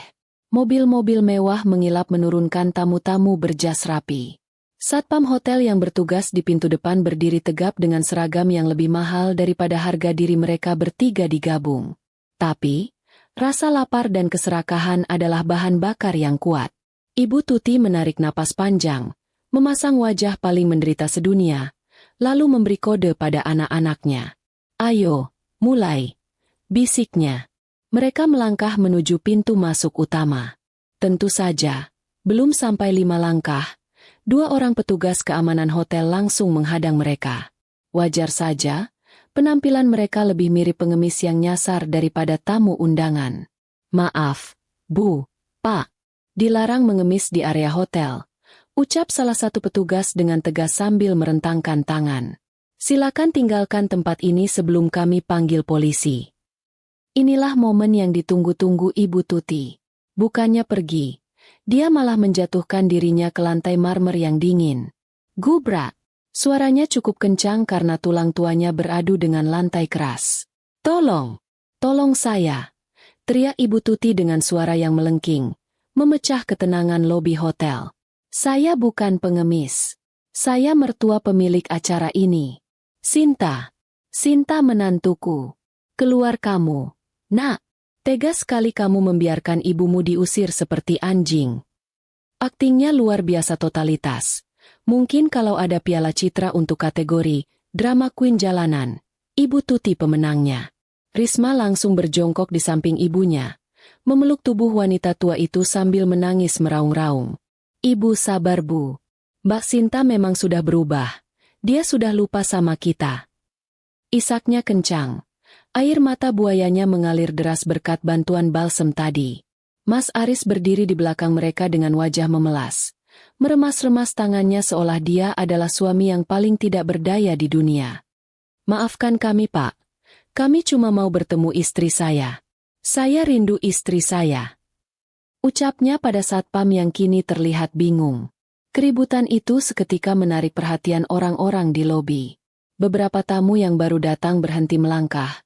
Mobil-mobil mewah mengilap menurunkan tamu-tamu berjas rapi. Satpam hotel yang bertugas di pintu depan berdiri tegap dengan seragam yang lebih mahal daripada harga diri mereka bertiga digabung. Tapi, rasa lapar dan keserakahan adalah bahan bakar yang kuat. Ibu Tuti menarik napas panjang, memasang wajah paling menderita sedunia, lalu memberi kode pada anak-anaknya. "Ayo, mulai," bisiknya. Mereka melangkah menuju pintu masuk utama. Tentu saja, belum sampai 5 langkah, 2 orang petugas keamanan hotel langsung menghadang mereka. Wajar saja, penampilan mereka lebih mirip pengemis yang nyasar daripada tamu undangan. "Maaf, Bu, Pak, dilarang mengemis di area hotel," ucap salah satu petugas dengan tegas sambil merentangkan tangan. "Silakan tinggalkan tempat ini sebelum kami panggil polisi." Inilah momen yang ditunggu-tunggu Ibu Tuti. Bukannya pergi, dia malah menjatuhkan dirinya ke lantai marmer yang dingin. Gubrak! Suaranya cukup kencang karena tulang tuanya beradu dengan lantai keras. "Tolong! Tolong saya!" teriak Ibu Tuti dengan suara yang melengking, memecah ketenangan lobi hotel. "Saya bukan pengemis. Saya mertua pemilik acara ini. Sinta. Sinta menantuku. Keluar kamu. Nak, tega sekali kamu membiarkan ibumu diusir seperti anjing." Aktingnya luar biasa totalitas. Mungkin kalau ada piala citra untuk kategori drama queen jalanan, Ibu Tuti pemenangnya. Risma langsung berjongkok di samping ibunya, memeluk tubuh wanita tua itu sambil menangis meraung-raung. "Ibu sabar, Bu. Mbak Sinta memang sudah berubah. Dia sudah lupa sama kita." Isaknya kencang. Air mata buayanya mengalir deras berkat bantuan balsem tadi. Mas Aris berdiri di belakang mereka dengan wajah memelas. Meremas-remas tangannya seolah dia adalah suami yang paling tidak berdaya di dunia. "Maafkan kami, Pak. Kami cuma mau bertemu istri saya. Saya rindu istri saya," ucapnya pada satpam yang kini terlihat bingung. Keributan itu seketika menarik perhatian orang-orang di lobi. Beberapa tamu yang baru datang berhenti melangkah,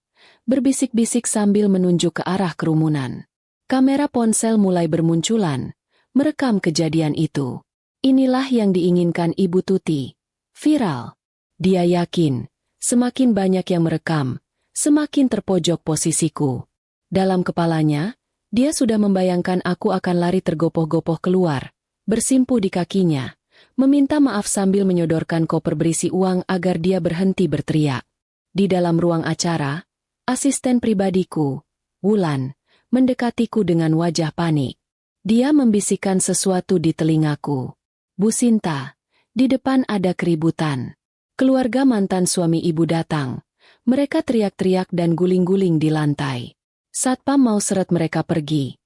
berbisik-bisik sambil menunjuk ke arah kerumunan. Kamera ponsel mulai bermunculan, merekam kejadian itu. Inilah yang diinginkan Ibu Tuti. Viral. Dia yakin, semakin banyak yang merekam, semakin terpojok posisiku. Dalam kepalanya, dia sudah membayangkan aku akan lari tergopoh-gopoh keluar, bersimpuh di kakinya, meminta maaf sambil menyodorkan koper berisi uang agar dia berhenti berteriak. Di dalam ruang acara, asisten pribadiku, Wulan, mendekatiku dengan wajah panik. Dia membisikkan sesuatu di telingaku. "Bu Sinta, di depan ada keributan." Keluarga mantan suami ibu datang. Mereka teriak-teriak dan guling-guling di lantai. Satpam mau seret mereka pergi.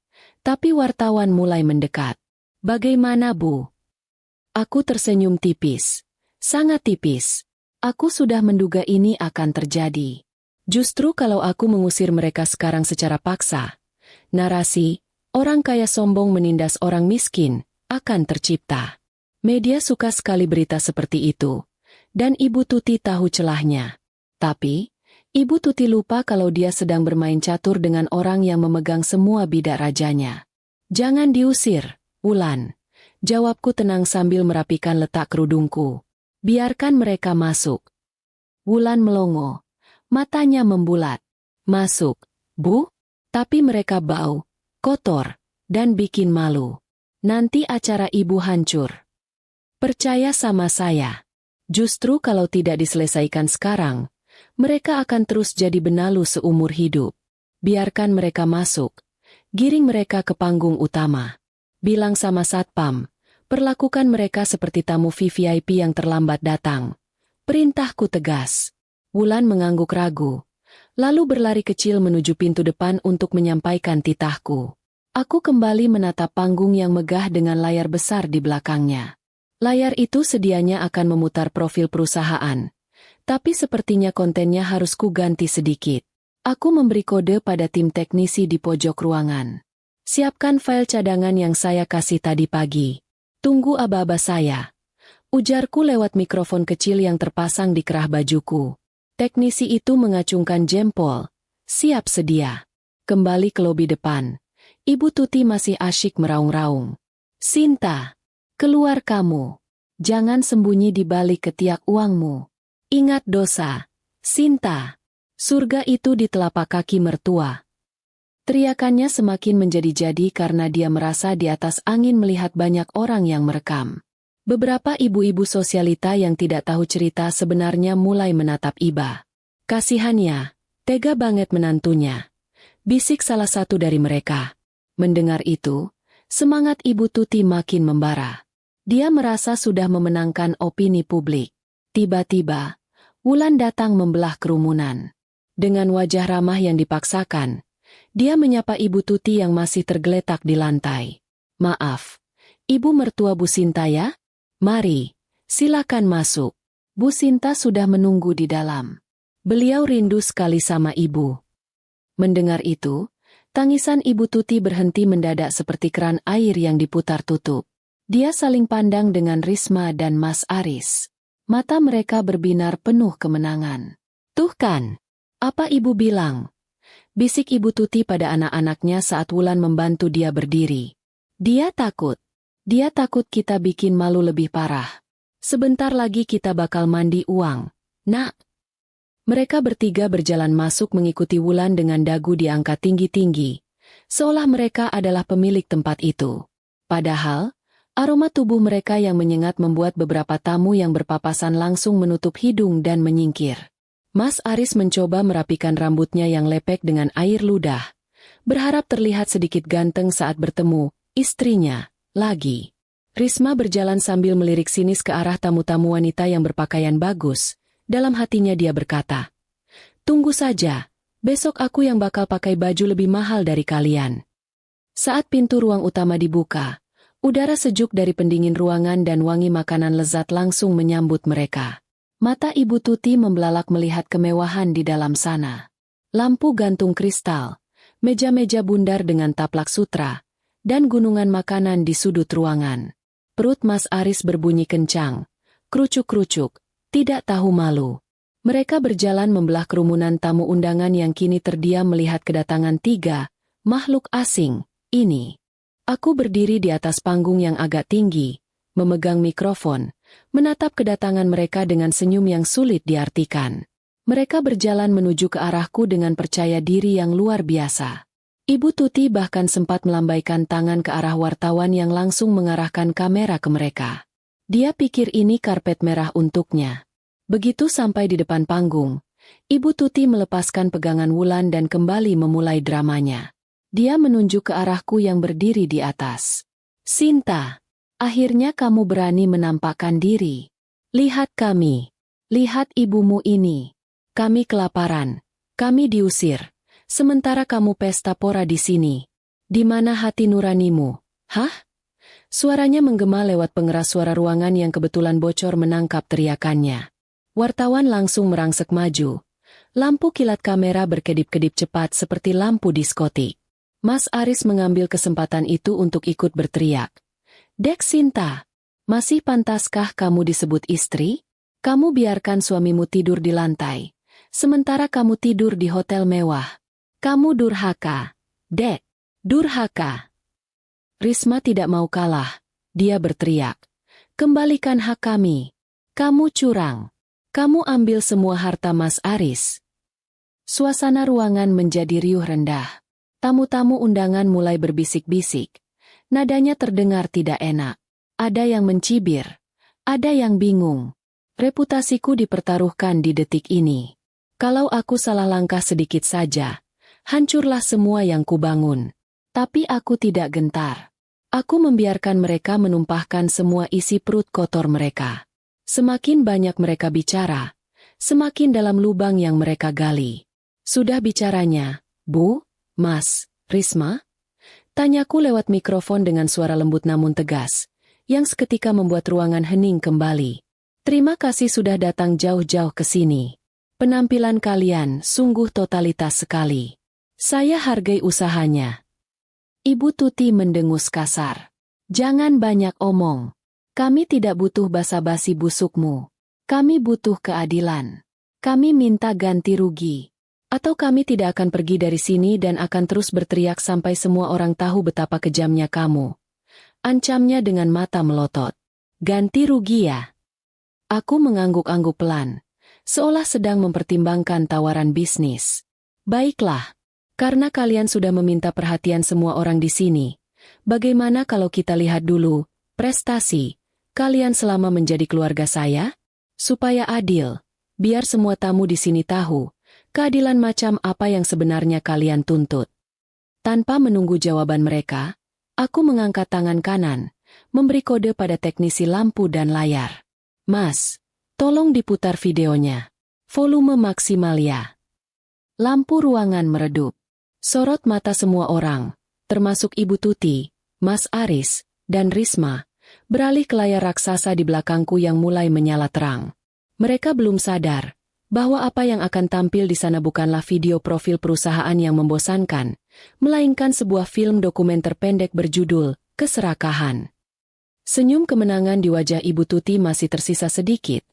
Tapi wartawan mulai mendekat. "Bagaimana, Bu?" Aku tersenyum tipis. Sangat tipis. Aku sudah menduga ini akan terjadi. Justru kalau aku mengusir mereka sekarang secara paksa, narasi, orang kaya sombong menindas orang miskin, akan tercipta. Media suka sekali berita seperti itu, dan Ibu Tuti tahu celahnya. Tapi, Ibu Tuti lupa kalau dia sedang bermain catur dengan orang yang memegang semua bidak rajanya. "Jangan diusir, Wulan," jawabku tenang sambil merapikan letak kerudungku. "Biarkan mereka masuk." Wulan melongo. Matanya membulat. "Masuk, Bu? Tapi mereka bau, kotor, dan bikin malu. Nanti acara ibu hancur. Percaya sama saya. Justru kalau tidak diselesaikan sekarang, mereka akan terus jadi benalu seumur hidup. Biarkan mereka masuk. Giring mereka ke panggung utama. Bilang sama satpam, perlakukan mereka seperti tamu VVIP yang terlambat datang. Perintahku tegas." Wulan mengangguk ragu, lalu berlari kecil menuju pintu depan untuk menyampaikan titahku. Aku kembali menatap panggung yang megah dengan layar besar di belakangnya. Layar itu sedianya akan memutar profil perusahaan, tapi sepertinya kontennya harus kuganti sedikit. Aku memberi kode pada tim teknisi di pojok ruangan. "Siapkan file cadangan yang saya kasih tadi pagi. Tunggu aba-aba saya," ujarku lewat mikrofon kecil yang terpasang di kerah bajuku. Teknisi itu mengacungkan jempol. Siap sedia. Kembali ke lobi depan. Ibu Tuti masih asyik meraung-raung. "Sinta, keluar kamu. Jangan sembunyi di balik ketiak uangmu. Ingat dosa, Sinta. Surga itu di telapak kaki mertua. Teriakannya semakin menjadi-jadi karena dia merasa di atas angin melihat banyak orang yang merekam. Beberapa ibu-ibu sosialita yang tidak tahu cerita sebenarnya mulai menatap Iba. Kasihannya, tega banget menantunya. Bisik salah satu dari mereka. Mendengar itu, semangat Ibu Tuti makin membara. Dia merasa sudah memenangkan opini publik. Tiba-tiba, Wulan datang membelah kerumunan. Dengan wajah ramah yang dipaksakan, dia menyapa Ibu Tuti yang masih tergeletak di lantai. "Maaf, Ibu mertua Bu Sinta ya? Mari, silakan masuk. Bu Sinta sudah menunggu di dalam. Beliau rindu sekali sama Ibu." Mendengar itu, tangisan Ibu Tuti berhenti mendadak seperti keran air yang diputar tutup. Dia saling pandang dengan Risma dan Mas Aris. Mata mereka berbinar penuh kemenangan. "Tuh kan, apa Ibu bilang?" Bisik Ibu Tuti pada anak-anaknya saat Wulan membantu dia berdiri. Dia takut kita bikin malu lebih parah. Sebentar lagi kita bakal mandi uang, Nak." Mereka bertiga berjalan masuk mengikuti Wulan dengan dagu diangkat tinggi-tinggi, seolah mereka adalah pemilik tempat itu. Padahal, aroma tubuh mereka yang menyengat membuat beberapa tamu yang berpapasan langsung menutup hidung dan menyingkir. Mas Aris mencoba merapikan rambutnya yang lepek dengan air ludah, berharap terlihat sedikit ganteng saat bertemu istrinya lagi. Risma berjalan sambil melirik sinis ke arah tamu-tamu wanita yang berpakaian bagus. Dalam hatinya dia berkata, "Tunggu saja, besok aku yang bakal pakai baju lebih mahal dari kalian." Saat pintu ruang utama dibuka, udara sejuk dari pendingin ruangan dan wangi makanan lezat langsung menyambut mereka. Mata Ibu Tuti membelalak melihat kemewahan di dalam sana. Lampu gantung kristal, meja-meja bundar dengan taplak sutra, dan gunungan makanan di sudut ruangan. Perut Mas Aris berbunyi kencang, krucuk-krucuk, tidak tahu malu. Mereka berjalan membelah kerumunan tamu undangan yang kini terdiam melihat kedatangan tiga makhluk asing ini. Aku berdiri di atas panggung yang agak tinggi, memegang mikrofon, menatap kedatangan mereka dengan senyum yang sulit diartikan. Mereka berjalan menuju ke arahku dengan percaya diri yang luar biasa. Ibu Tuti bahkan sempat melambaikan tangan ke arah wartawan yang langsung mengarahkan kamera ke mereka. Dia pikir ini karpet merah untuknya. Begitu sampai di depan panggung, Ibu Tuti melepaskan pegangan Wulan dan kembali memulai dramanya. Dia menunjuk ke arahku yang berdiri di atas. "Sinta, akhirnya kamu berani menampakkan diri. Lihat kami. Lihat ibumu ini. Kami kelaparan. Kami diusir. Sementara kamu pesta pora di sini. Di mana hati nuranimu? Hah?" Suaranya menggema lewat pengeras suara ruangan yang kebetulan bocor menangkap teriakannya. Wartawan langsung merangsek maju. Lampu kilat kamera berkedip-kedip cepat seperti lampu diskotik. Mas Aris mengambil kesempatan itu untuk ikut berteriak. "Dek Sinta, masih pantaskah kamu disebut istri? Kamu biarkan suamimu tidur di lantai, sementara kamu tidur di hotel mewah. Kamu durhaka, Dek, durhaka." Risma tidak mau kalah. Dia berteriak, "Kembalikan hak kami. Kamu curang. Kamu ambil semua harta Mas Aris." Suasana ruangan menjadi riuh rendah. Tamu-tamu undangan mulai berbisik-bisik. Nadanya terdengar tidak enak. Ada yang mencibir. Ada yang bingung. Reputasiku dipertaruhkan di detik ini. Kalau aku salah langkah sedikit saja, hancurlah semua yang kubangun. Tapi aku tidak gentar. Aku membiarkan mereka menumpahkan semua isi perut kotor mereka. Semakin banyak mereka bicara, semakin dalam lubang yang mereka gali. "Sudah bicaranya, Bu, Mas, Risma?" Tanyaku lewat mikrofon dengan suara lembut namun tegas, yang seketika membuat ruangan hening kembali. "Terima kasih sudah datang jauh-jauh ke sini. Penampilan kalian sungguh totalitas sekali. Saya hargai usahanya." Ibu Tuti mendengus kasar. "Jangan banyak omong. Kami tidak butuh basa-basi busukmu. Kami butuh keadilan. Kami minta ganti rugi. Atau kami tidak akan pergi dari sini dan akan terus berteriak sampai semua orang tahu betapa kejamnya kamu." Ancamnya dengan mata melotot. Ganti rugi ya? Aku mengangguk-angguk pelan, seolah sedang mempertimbangkan tawaran bisnis. Baiklah, karena kalian sudah meminta perhatian semua orang di sini, bagaimana kalau kita lihat dulu prestasi kalian selama menjadi keluarga saya? Supaya adil, biar semua tamu di sini tahu, keadilan macam apa yang sebenarnya kalian tuntut. Tanpa menunggu jawaban mereka, aku mengangkat tangan kanan, memberi kode pada teknisi lampu dan layar. Mas, tolong diputar videonya. Volume maksimal ya. Lampu ruangan meredup. Sorot mata semua orang, termasuk Ibu Tuti, Mas Aris, dan Risma, beralih ke layar raksasa di belakangku yang mulai menyala terang. Mereka belum sadar bahwa apa yang akan tampil di sana bukanlah video profil perusahaan yang membosankan, melainkan sebuah film dokumenter pendek berjudul Keserakahan. Senyum kemenangan di wajah Ibu Tuti masih tersisa sedikit,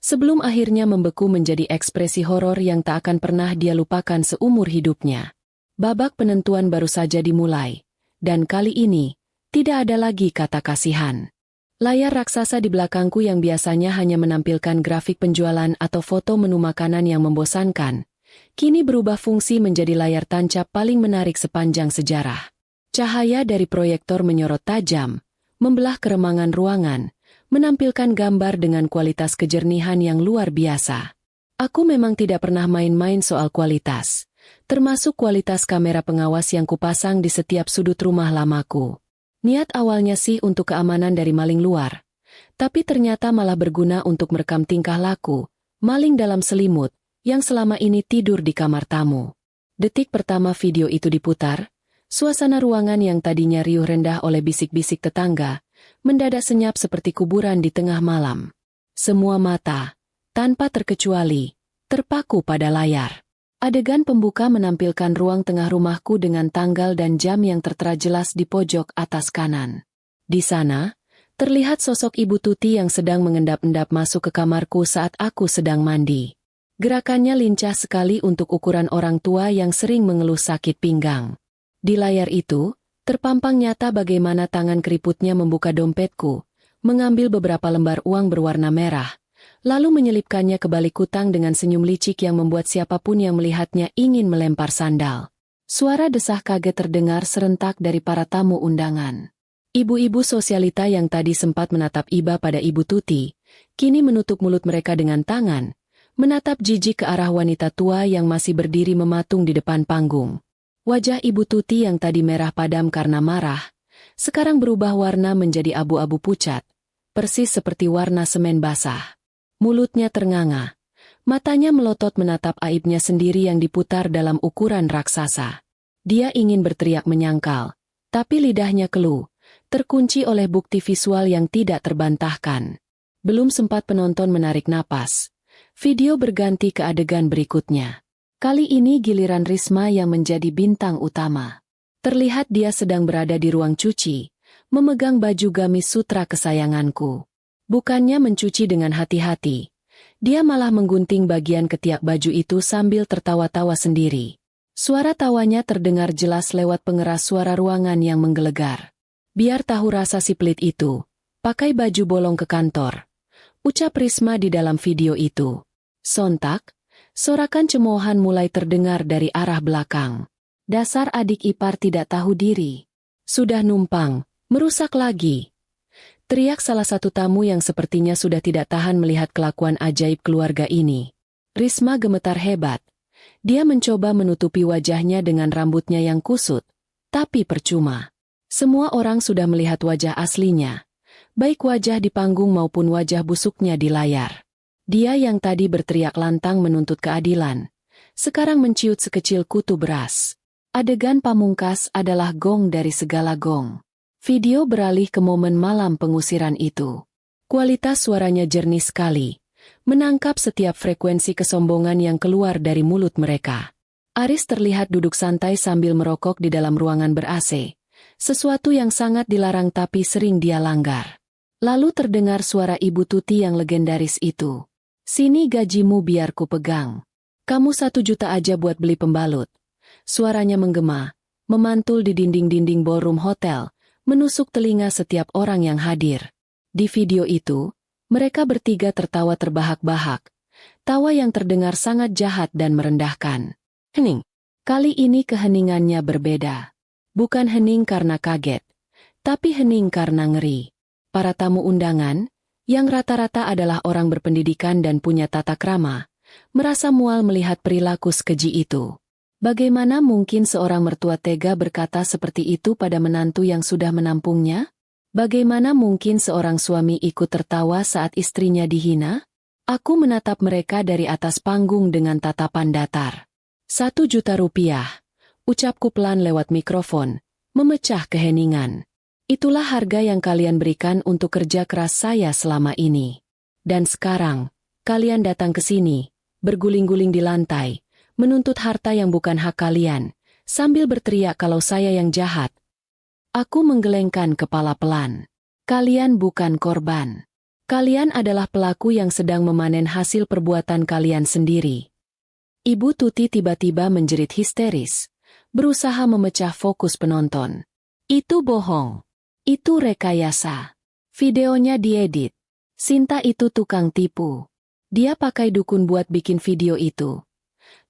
sebelum akhirnya membeku menjadi ekspresi horor yang tak akan pernah dia lupakan seumur hidupnya. Babak penentuan baru saja dimulai, dan kali ini, tidak ada lagi kata kasihan. Layar raksasa di belakangku yang biasanya hanya menampilkan grafik penjualan atau foto menu makanan yang membosankan, kini berubah fungsi menjadi layar tancap paling menarik sepanjang sejarah. Cahaya dari proyektor menyorot tajam, membelah keremangan ruangan, menampilkan gambar dengan kualitas kejernihan yang luar biasa. Aku memang tidak pernah main-main soal kualitas, termasuk kualitas kamera pengawas yang kupasang di setiap sudut rumah lamaku. Niat awalnya sih untuk keamanan dari maling luar, tapi ternyata malah berguna untuk merekam tingkah laku maling dalam selimut yang selama ini tidur di kamar tamu. Detik pertama video itu diputar, suasana ruangan yang tadinya riuh rendah oleh bisik-bisik tetangga, mendadak senyap seperti kuburan di tengah malam. Semua mata, tanpa terkecuali, terpaku pada layar. Adegan pembuka menampilkan ruang tengah rumahku dengan tanggal dan jam yang tertera jelas di pojok atas kanan. Di sana, terlihat sosok Ibu Tuti yang sedang mengendap-endap masuk ke kamarku saat aku sedang mandi. Gerakannya lincah sekali untuk ukuran orang tua yang sering mengeluh sakit pinggang. Di layar itu, terpampang nyata bagaimana tangan keriputnya membuka dompetku, mengambil beberapa lembar uang berwarna merah, lalu menyelipkannya ke balik kutang dengan senyum licik yang membuat siapapun yang melihatnya ingin melempar sandal. Suara desah kaget terdengar serentak dari para tamu undangan. Ibu-ibu sosialita yang tadi sempat menatap iba pada Ibu Tuti, kini menutup mulut mereka dengan tangan, menatap jijik ke arah wanita tua yang masih berdiri mematung di depan panggung. Wajah Ibu Tuti yang tadi merah padam karena marah, sekarang berubah warna menjadi abu-abu pucat, persis seperti warna semen basah. Mulutnya ternganga, matanya melotot menatap aibnya sendiri yang diputar dalam ukuran raksasa. Dia ingin berteriak menyangkal, tapi lidahnya keluh, terkunci oleh bukti visual yang tidak terbantahkan. Belum sempat penonton menarik napas, video berganti ke adegan berikutnya. Kali ini giliran Risma yang menjadi bintang utama. Terlihat dia sedang berada di ruang cuci, memegang baju gamis sutra kesayanganku. Bukannya mencuci dengan hati-hati, dia malah menggunting bagian ketiak baju itu sambil tertawa-tawa sendiri. Suara tawanya terdengar jelas lewat pengeras suara ruangan yang menggelegar. Biar tahu rasa si pelit itu, pakai baju bolong ke kantor, ucap Risma di dalam video itu. Sontak, sorakan cemoohan mulai terdengar dari arah belakang. Dasar adik ipar tidak tahu diri. Sudah numpang, merusak lagi. Teriak salah satu tamu yang sepertinya sudah tidak tahan melihat kelakuan ajaib keluarga ini. Risma gemetar hebat. Dia mencoba menutupi wajahnya dengan rambutnya yang kusut, tapi percuma. Semua orang sudah melihat wajah aslinya, baik wajah di panggung maupun wajah busuknya di layar. Dia yang tadi berteriak lantang menuntut keadilan, sekarang menciut sekecil kutu beras. Adegan pamungkas adalah gong dari segala gong. Video beralih ke momen malam pengusiran itu. Kualitas suaranya jernih sekali, menangkap setiap frekuensi kesombongan yang keluar dari mulut mereka. Aris terlihat duduk santai sambil merokok di dalam ruangan ber-AC, sesuatu yang sangat dilarang tapi sering dia langgar. Lalu terdengar suara Ibu Tuti yang legendaris itu. Sini gajimu biar ku pegang. Kamu 1 juta aja buat beli pembalut. Suaranya menggema, memantul di dinding-dinding ballroom hotel, menusuk telinga setiap orang yang hadir. Di video itu, mereka bertiga tertawa terbahak-bahak. Tawa yang terdengar sangat jahat dan merendahkan. Hening. Kali ini keheningannya berbeda. Bukan hening karena kaget, tapi hening karena ngeri. Para tamu undangan, yang rata-rata adalah orang berpendidikan dan punya tata krama, merasa mual melihat perilaku sekeji itu. Bagaimana mungkin seorang mertua tega berkata seperti itu pada menantu yang sudah menampungnya? Bagaimana mungkin seorang suami ikut tertawa saat istrinya dihina? Aku menatap mereka dari atas panggung dengan tatapan datar. 1 juta rupiah, ucapku pelan lewat mikrofon, memecah keheningan. Itulah harga yang kalian berikan untuk kerja keras saya selama ini. Dan sekarang, kalian datang ke sini, berguling-guling di lantai, menuntut harta yang bukan hak kalian, sambil berteriak kalau saya yang jahat. Aku menggelengkan kepala pelan. Kalian bukan korban. Kalian adalah pelaku yang sedang memanen hasil perbuatan kalian sendiri. Ibu Tuti tiba-tiba menjerit histeris, berusaha memecah fokus penonton. Itu bohong. Itu rekayasa. Videonya diedit. Sinta itu tukang tipu. Dia pakai dukun buat bikin video itu.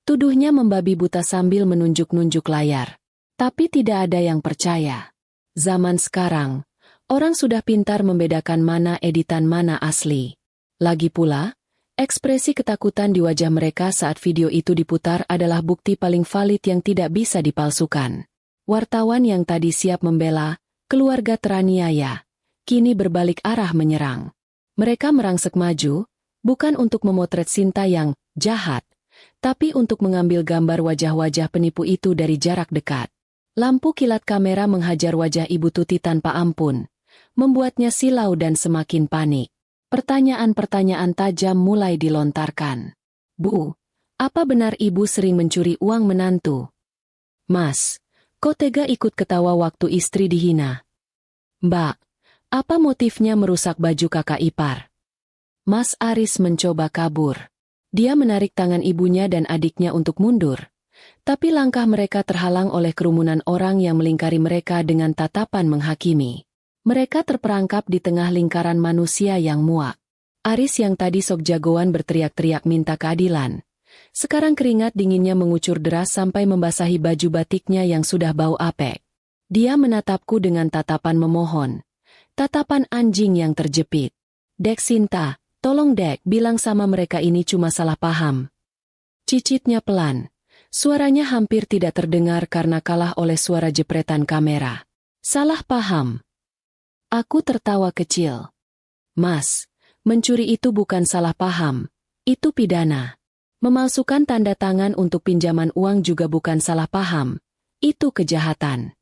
Tuduhnya membabi buta sambil menunjuk-nunjuk layar. Tapi tidak ada yang percaya. Zaman sekarang, orang sudah pintar membedakan mana editan mana asli. Lagi pula, ekspresi ketakutan di wajah mereka saat video itu diputar adalah bukti paling valid yang tidak bisa dipalsukan. Wartawan yang tadi siap membela keluarga teraniaya, kini berbalik arah menyerang. Mereka merangsek maju, bukan untuk memotret Sinta yang jahat, tapi untuk mengambil gambar wajah-wajah penipu itu dari jarak dekat. Lampu kilat kamera menghajar wajah Ibu Tuti tanpa ampun, membuatnya silau dan semakin panik. Pertanyaan-pertanyaan tajam mulai dilontarkan. Bu, apa benar Ibu sering mencuri uang menantu? Mas, kok tega ikut ketawa waktu istri dihina? Mbak, apa motifnya merusak baju kakak ipar? Mas Aris mencoba kabur. Dia menarik tangan ibunya dan adiknya untuk mundur. Tapi langkah mereka terhalang oleh kerumunan orang yang melingkari mereka dengan tatapan menghakimi. Mereka terperangkap di tengah lingkaran manusia yang muak. Aris yang tadi sok jagoan berteriak-teriak minta keadilan. Sekarang keringat dinginnya mengucur deras sampai membasahi baju batiknya yang sudah bau apek. Dia menatapku dengan tatapan memohon. Tatapan anjing yang terjepit. Dek Sinta, tolong Dek bilang sama mereka ini cuma salah paham. Cicitnya pelan. Suaranya hampir tidak terdengar karena kalah oleh suara jepretan kamera. Salah paham. Aku tertawa kecil. Mas, mencuri itu bukan salah paham. Itu pidana. Memalsukan tanda tangan untuk pinjaman uang juga bukan salah paham. Itu kejahatan.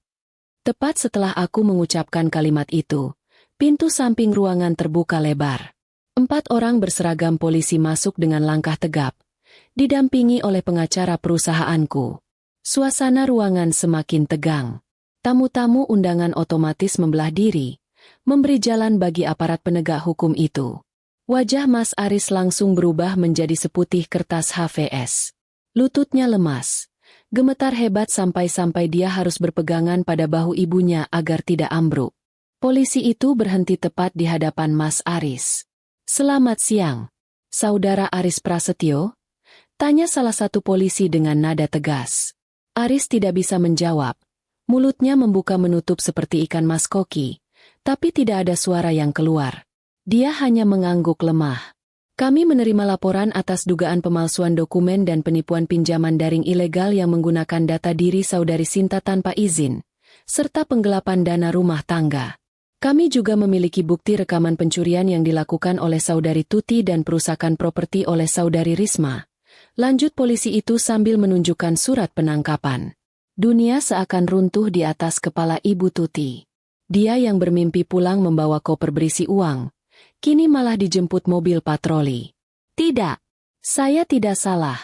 Tepat setelah aku mengucapkan kalimat itu, pintu samping ruangan terbuka lebar. 4 orang berseragam polisi masuk dengan langkah tegap, didampingi oleh pengacara perusahaanku. Suasana ruangan semakin tegang. Tamu-tamu undangan otomatis membelah diri, memberi jalan bagi aparat penegak hukum itu. Wajah Mas Aris langsung berubah menjadi seputih kertas HVS. Lututnya lemas. Gemetar hebat sampai-sampai dia harus berpegangan pada bahu ibunya agar tidak ambruk. Polisi itu berhenti tepat di hadapan Mas Aris. Selamat siang, Saudara Aris Prasetyo? Tanya salah satu polisi dengan nada tegas. Aris tidak bisa menjawab. Mulutnya membuka menutup seperti ikan mas koki, tapi tidak ada suara yang keluar. Dia hanya mengangguk lemah. Kami menerima laporan atas dugaan pemalsuan dokumen dan penipuan pinjaman daring ilegal yang menggunakan data diri Saudari Sinta tanpa izin, serta penggelapan dana rumah tangga. Kami juga memiliki bukti rekaman pencurian yang dilakukan oleh Saudari Tuti dan perusakan properti oleh Saudari Risma. Lanjut polisi itu sambil menunjukkan surat penangkapan. Dunia seakan runtuh di atas kepala Ibu Tuti. Dia yang bermimpi pulang membawa koper berisi uang, kini malah dijemput mobil patroli. Tidak, saya tidak salah.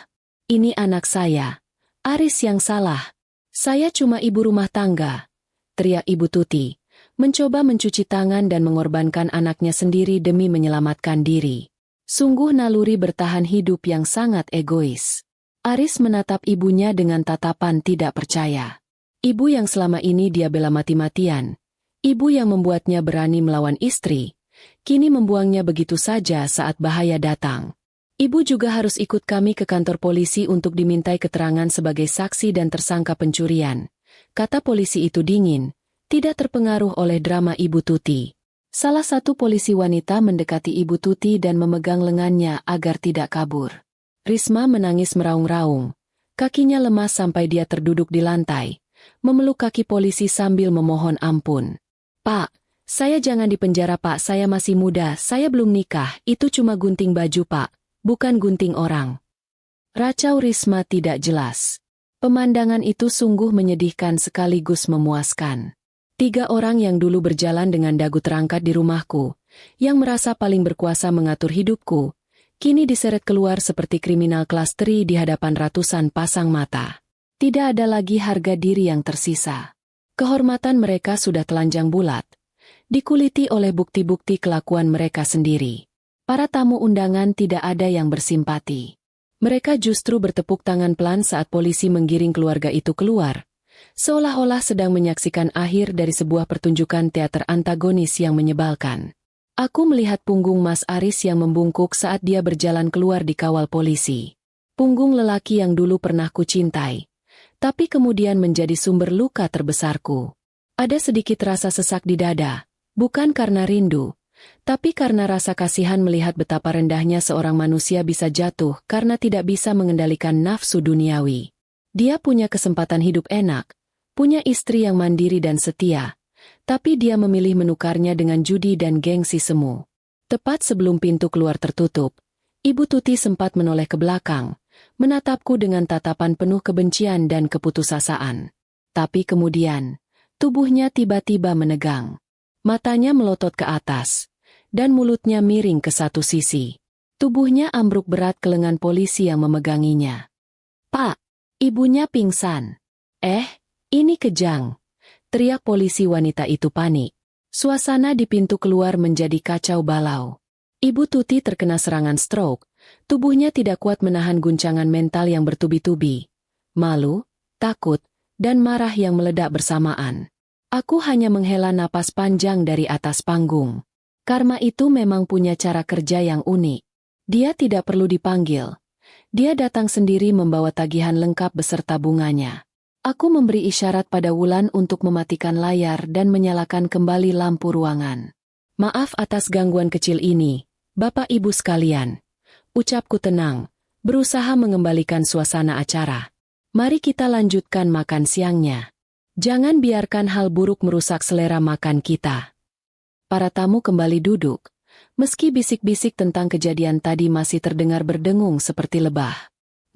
Ini anak saya, Aris yang salah. Saya cuma ibu rumah tangga, teriak Ibu Tuti, mencoba mencuci tangan dan mengorbankan anaknya sendiri demi menyelamatkan diri. Sungguh naluri bertahan hidup yang sangat egois. Aris menatap ibunya dengan tatapan tidak percaya. Ibu yang selama ini dia bela mati-matian. Ibu yang membuatnya berani melawan istri, kini membuangnya begitu saja saat bahaya datang. Ibu juga harus ikut kami ke kantor polisi untuk dimintai keterangan sebagai saksi dan tersangka pencurian, kata polisi itu dingin, tidak terpengaruh oleh drama Ibu Tuti. Salah satu polisi wanita mendekati Ibu Tuti dan memegang lengannya agar tidak kabur. Risma menangis meraung-raung. Kakinya lemas sampai dia terduduk di lantai, memeluk kaki polisi sambil memohon ampun. "Pak, saya jangan dipenjara Pak, saya masih muda, saya belum nikah, itu cuma gunting baju Pak, bukan gunting orang." Racau Risma tidak jelas. Pemandangan itu sungguh menyedihkan sekaligus memuaskan. 3 orang yang dulu berjalan dengan dagu terangkat di rumahku, yang merasa paling berkuasa mengatur hidupku, kini diseret keluar seperti kriminal kelas 3 di hadapan ratusan pasang mata. Tidak ada lagi harga diri yang tersisa. Kehormatan mereka sudah telanjang bulat, dikuliti oleh bukti-bukti kelakuan mereka sendiri. Para tamu undangan tidak ada yang bersimpati. Mereka justru bertepuk tangan pelan saat polisi menggiring keluarga itu keluar, seolah-olah sedang menyaksikan akhir dari sebuah pertunjukan teater antagonis yang menyebalkan. Aku melihat punggung Mas Aris yang membungkuk saat dia berjalan keluar dikawal polisi. Punggung lelaki yang dulu pernah kucintai, tapi kemudian menjadi sumber luka terbesarku. Ada sedikit rasa sesak di dada, bukan karena rindu, tapi karena rasa kasihan melihat betapa rendahnya seorang manusia bisa jatuh karena tidak bisa mengendalikan nafsu duniawi. Dia punya kesempatan hidup enak, punya istri yang mandiri dan setia, tapi dia memilih menukarnya dengan judi dan gengsi semu. Tepat sebelum pintu keluar tertutup, Ibu Tuti sempat menoleh ke belakang, menatapku dengan tatapan penuh kebencian dan keputusasaan. Tapi kemudian, tubuhnya tiba-tiba menegang. Matanya melotot ke atas, dan mulutnya miring ke satu sisi. Tubuhnya ambruk berat ke lengan polisi yang memeganginya. "Pak, ibunya pingsan." Ini kejang," teriak polisi wanita itu panik. Suasana di pintu keluar menjadi kacau balau. Ibu Tuti terkena serangan stroke, tubuhnya tidak kuat menahan guncangan mental yang bertubi-tubi. Malu, takut, dan marah yang meledak bersamaan. Aku hanya menghela napas panjang dari atas panggung. Karma itu memang punya cara kerja yang unik. Dia tidak perlu dipanggil. Dia datang sendiri membawa tagihan lengkap beserta bunganya. Aku memberi isyarat pada Wulan untuk mematikan layar dan menyalakan kembali lampu ruangan. "Maaf atas gangguan kecil ini, Bapak Ibu sekalian," ucapku tenang, berusaha mengembalikan suasana acara. "Mari kita lanjutkan makan siangnya. Jangan biarkan hal buruk merusak selera makan kita." Para tamu kembali duduk, meski bisik-bisik tentang kejadian tadi masih terdengar berdengung seperti lebah.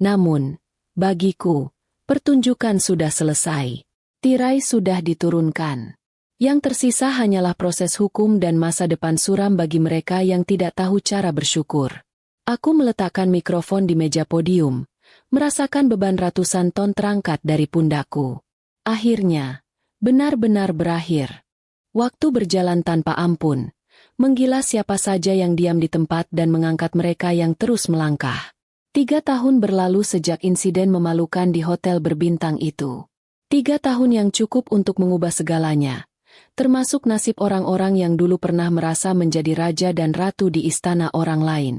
Namun, bagiku, pertunjukan sudah selesai. Tirai sudah diturunkan. Yang tersisa hanyalah proses hukum dan masa depan suram bagi mereka yang tidak tahu cara bersyukur. Aku meletakkan mikrofon di meja podium, merasakan beban ratusan ton terangkat dari pundakku. Akhirnya, benar-benar berakhir. Waktu berjalan tanpa ampun, menggilas siapa saja yang diam di tempat dan mengangkat mereka yang terus melangkah. 3 tahun berlalu sejak insiden memalukan di hotel berbintang itu. 3 tahun yang cukup untuk mengubah segalanya, termasuk nasib orang-orang yang dulu pernah merasa menjadi raja dan ratu di istana orang lain.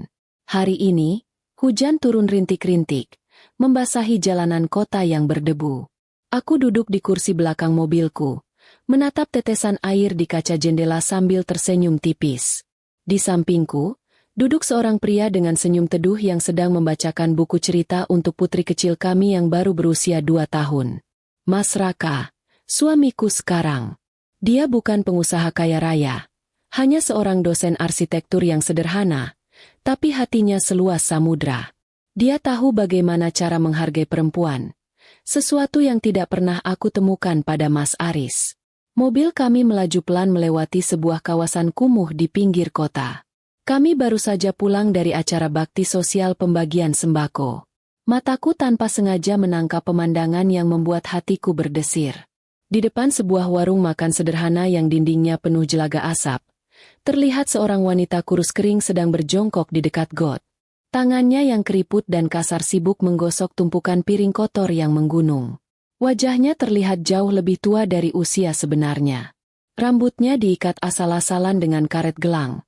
Hari ini, hujan turun rintik-rintik, membasahi jalanan kota yang berdebu. Aku duduk di kursi belakang mobilku, menatap tetesan air di kaca jendela sambil tersenyum tipis. Di sampingku, duduk seorang pria dengan senyum teduh yang sedang membacakan buku cerita untuk putri kecil kami yang baru berusia 2 tahun. Mas Raka, suamiku sekarang. Dia bukan pengusaha kaya raya, hanya seorang dosen arsitektur yang sederhana, tapi hatinya seluas samudra. Dia tahu bagaimana cara menghargai perempuan, sesuatu yang tidak pernah aku temukan pada Mas Aris. Mobil kami melaju pelan melewati sebuah kawasan kumuh di pinggir kota. Kami baru saja pulang dari acara bakti sosial pembagian sembako. Mataku tanpa sengaja menangkap pemandangan yang membuat hatiku berdesir. Di depan sebuah warung makan sederhana yang dindingnya penuh jelaga asap, terlihat seorang wanita kurus kering sedang berjongkok di dekat got. Tangannya yang keriput dan kasar sibuk menggosok tumpukan piring kotor yang menggunung. Wajahnya terlihat jauh lebih tua dari usia sebenarnya. Rambutnya diikat asal-asalan dengan karet gelang,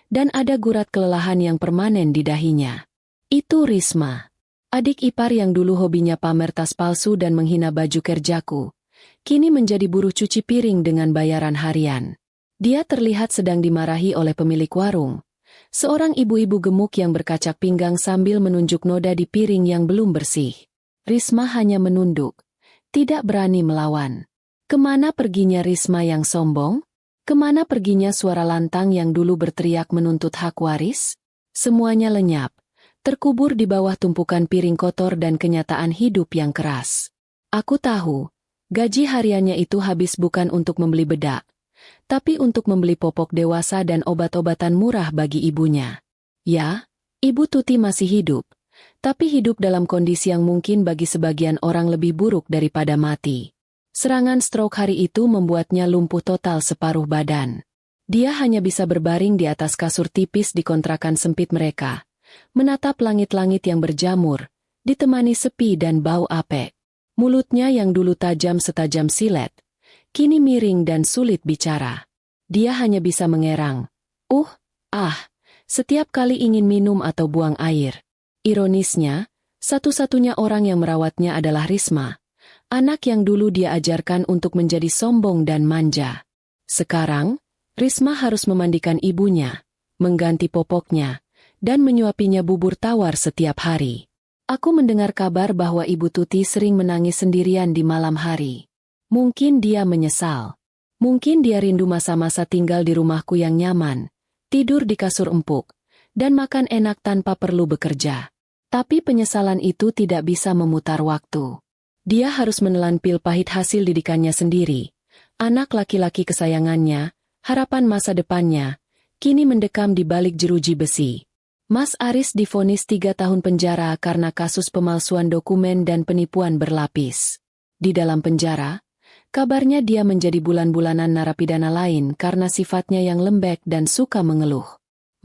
dan ada gurat kelelahan yang permanen di dahinya. Itu Risma. Adik ipar yang dulu hobinya pamer tas palsu dan menghina baju kerjaku, kini menjadi buruh cuci piring dengan bayaran harian. Dia terlihat sedang dimarahi oleh pemilik warung, seorang ibu-ibu gemuk yang berkacak pinggang sambil menunjuk noda di piring yang belum bersih. Risma hanya menunduk, tidak berani melawan. Kemana perginya Risma yang sombong? Kemana perginya suara lantang yang dulu berteriak menuntut hak waris? Semuanya lenyap, terkubur di bawah tumpukan piring kotor dan kenyataan hidup yang keras. Aku tahu, gaji hariannya itu habis bukan untuk membeli bedak, tapi untuk membeli popok dewasa dan obat-obatan murah bagi ibunya. Ya, Ibu Tuti masih hidup, tapi hidup dalam kondisi yang mungkin bagi sebagian orang lebih buruk daripada mati. Serangan stroke hari itu membuatnya lumpuh total separuh badan. Dia hanya bisa berbaring di atas kasur tipis di kontrakan sempit mereka, menatap langit-langit yang berjamur, ditemani sepi dan bau apek. Mulutnya yang dulu tajam setajam silet, kini miring dan sulit bicara. Dia hanya bisa mengerang. Setiap kali ingin minum atau buang air. Ironisnya, satu-satunya orang yang merawatnya adalah Risma, anak yang dulu dia ajarkan untuk menjadi sombong dan manja. Sekarang, Risma harus memandikan ibunya, mengganti popoknya, dan menyuapinya bubur tawar setiap hari. Aku mendengar kabar bahwa Ibu Tuti sering menangis sendirian di malam hari. Mungkin dia menyesal. Mungkin dia rindu masa-masa tinggal di rumahku yang nyaman, tidur di kasur empuk, dan makan enak tanpa perlu bekerja. Tapi penyesalan itu tidak bisa memutar waktu. Dia harus menelan pil pahit hasil didikannya sendiri. Anak laki-laki kesayangannya, harapan masa depannya, kini mendekam di balik jeruji besi. Mas Aris divonis 3 tahun penjara karena kasus pemalsuan dokumen dan penipuan berlapis. Di dalam penjara, kabarnya dia menjadi bulan-bulanan narapidana lain karena sifatnya yang lembek dan suka mengeluh.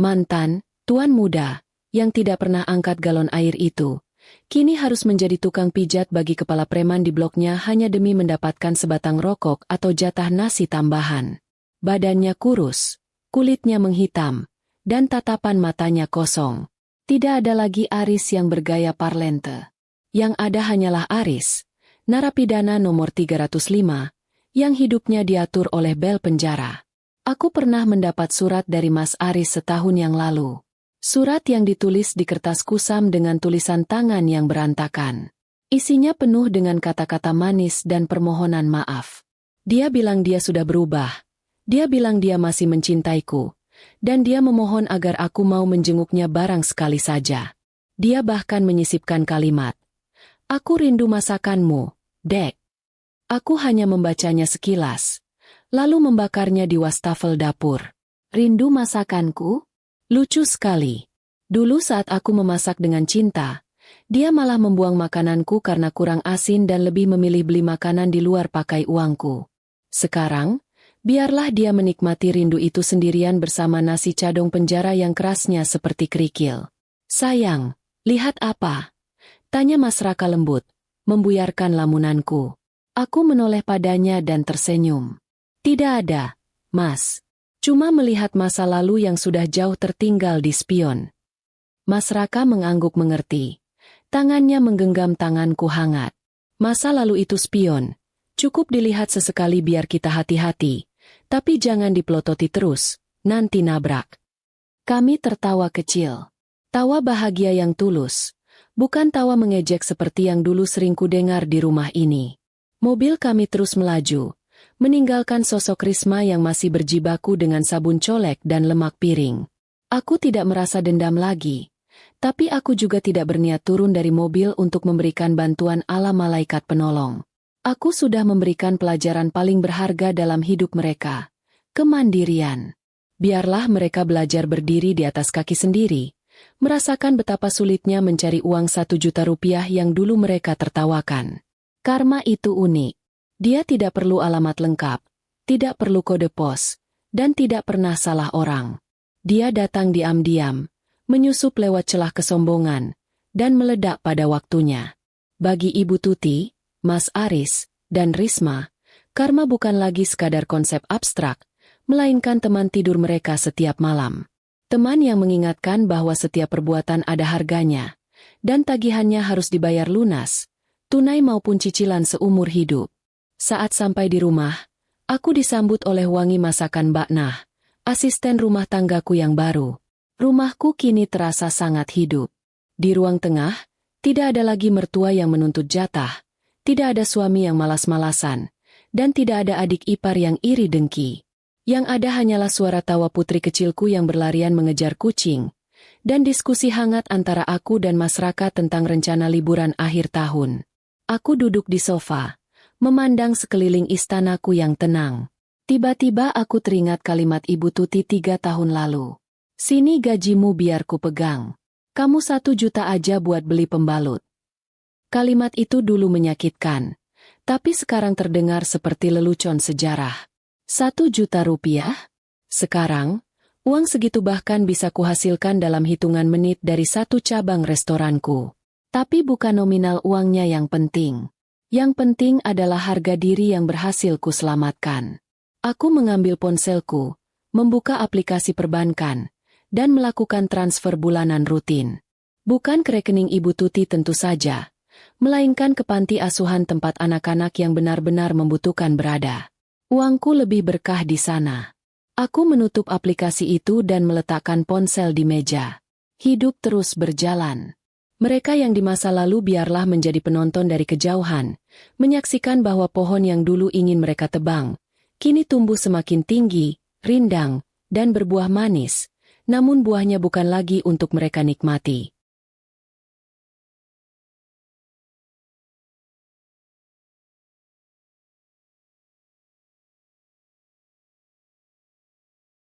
Mantan, tuan muda, yang tidak pernah angkat galon air itu, kini harus menjadi tukang pijat bagi kepala preman di bloknya hanya demi mendapatkan sebatang rokok atau jatah nasi tambahan. Badannya kurus, kulitnya menghitam, dan tatapan matanya kosong. Tidak ada lagi Aris yang bergaya parlente. Yang ada hanyalah Aris, narapidana nomor 305, yang hidupnya diatur oleh bel penjara. Aku pernah mendapat surat dari Mas Aris setahun yang lalu. Surat yang ditulis di kertas kusam dengan tulisan tangan yang berantakan. Isinya penuh dengan kata-kata manis dan permohonan maaf. Dia bilang dia sudah berubah. Dia bilang dia masih mencintaiku. Dan dia memohon agar aku mau menjenguknya barang sekali saja. Dia bahkan menyisipkan kalimat, "Aku rindu masakanmu, Dek." Aku hanya membacanya sekilas, lalu membakarnya di wastafel dapur. Rindu masakanku? Lucu sekali. Dulu saat aku memasak dengan cinta, dia malah membuang makananku karena kurang asin dan lebih memilih beli makanan di luar pakai uangku. Sekarang, biarlah dia menikmati rindu itu sendirian bersama nasi cadong penjara yang kerasnya seperti kerikil. "Sayang, lihat apa?" tanya Mas Raka lembut, membuyarkan lamunanku. Aku menoleh padanya dan tersenyum. "Tidak ada, Mas. Cuma melihat masa lalu yang sudah jauh tertinggal di spion." Mas Raka mengangguk mengerti. Tangannya menggenggam tanganku hangat. "Masa lalu itu spion. Cukup dilihat sesekali biar kita hati-hati. Tapi jangan dipelototi terus, nanti nabrak." Kami tertawa kecil. Tawa bahagia yang tulus. Bukan tawa mengejek seperti yang dulu sering kudengar di rumah ini. Mobil kami terus melaju, meninggalkan sosok Risma yang masih berjibaku dengan sabun colek dan lemak piring. Aku tidak merasa dendam lagi. Tapi aku juga tidak berniat turun dari mobil untuk memberikan bantuan ala malaikat penolong. Aku sudah memberikan pelajaran paling berharga dalam hidup mereka. Kemandirian. Biarlah mereka belajar berdiri di atas kaki sendiri, merasakan betapa sulitnya mencari uang 1 juta rupiah yang dulu mereka tertawakan. Karma itu unik. Dia tidak perlu alamat lengkap, tidak perlu kode pos, dan tidak pernah salah orang. Dia datang diam-diam, menyusup lewat celah kesombongan, dan meledak pada waktunya. Bagi Ibu Tuti, Mas Aris, dan Risma, karma bukan lagi sekadar konsep abstrak, melainkan teman tidur mereka setiap malam. Teman yang mengingatkan bahwa setiap perbuatan ada harganya, dan tagihannya harus dibayar lunas, tunai maupun cicilan seumur hidup. Saat sampai di rumah, aku disambut oleh wangi masakan Mbak Nah, asisten rumah tanggaku yang baru. Rumahku kini terasa sangat hidup. Di ruang tengah, tidak ada lagi mertua yang menuntut jatah, tidak ada suami yang malas-malasan, dan tidak ada adik ipar yang iri dengki. Yang ada hanyalah suara tawa putri kecilku yang berlarian mengejar kucing, dan diskusi hangat antara aku dan Mas Raka tentang rencana liburan akhir tahun. Aku duduk di sofa, memandang sekeliling istanaku yang tenang. Tiba-tiba aku teringat kalimat Ibu Tuti 3 tahun lalu. Sini gajimu biar ku pegang. Kamu 1 juta aja buat beli pembalut. Kalimat itu dulu menyakitkan, tapi sekarang terdengar seperti lelucon sejarah. 1 juta rupiah? Sekarang, uang segitu bahkan bisa kuhasilkan dalam hitungan menit dari 1 cabang restoranku. Tapi bukan nominal uangnya yang penting. Yang penting adalah harga diri yang berhasil kuselamatkan. Aku mengambil ponselku, membuka aplikasi perbankan, dan melakukan transfer bulanan rutin. Bukan ke rekening Ibu Tuti tentu saja, melainkan ke panti asuhan tempat anak-anak yang benar-benar membutuhkan berada. Uangku lebih berkah di sana. Aku menutup aplikasi itu dan meletakkan ponsel di meja. Hidup terus berjalan. Mereka yang di masa lalu biarlah menjadi penonton dari kejauhan, menyaksikan bahwa pohon yang dulu ingin mereka tebang, kini tumbuh semakin tinggi, rindang, dan berbuah manis, namun buahnya bukan lagi untuk mereka nikmati.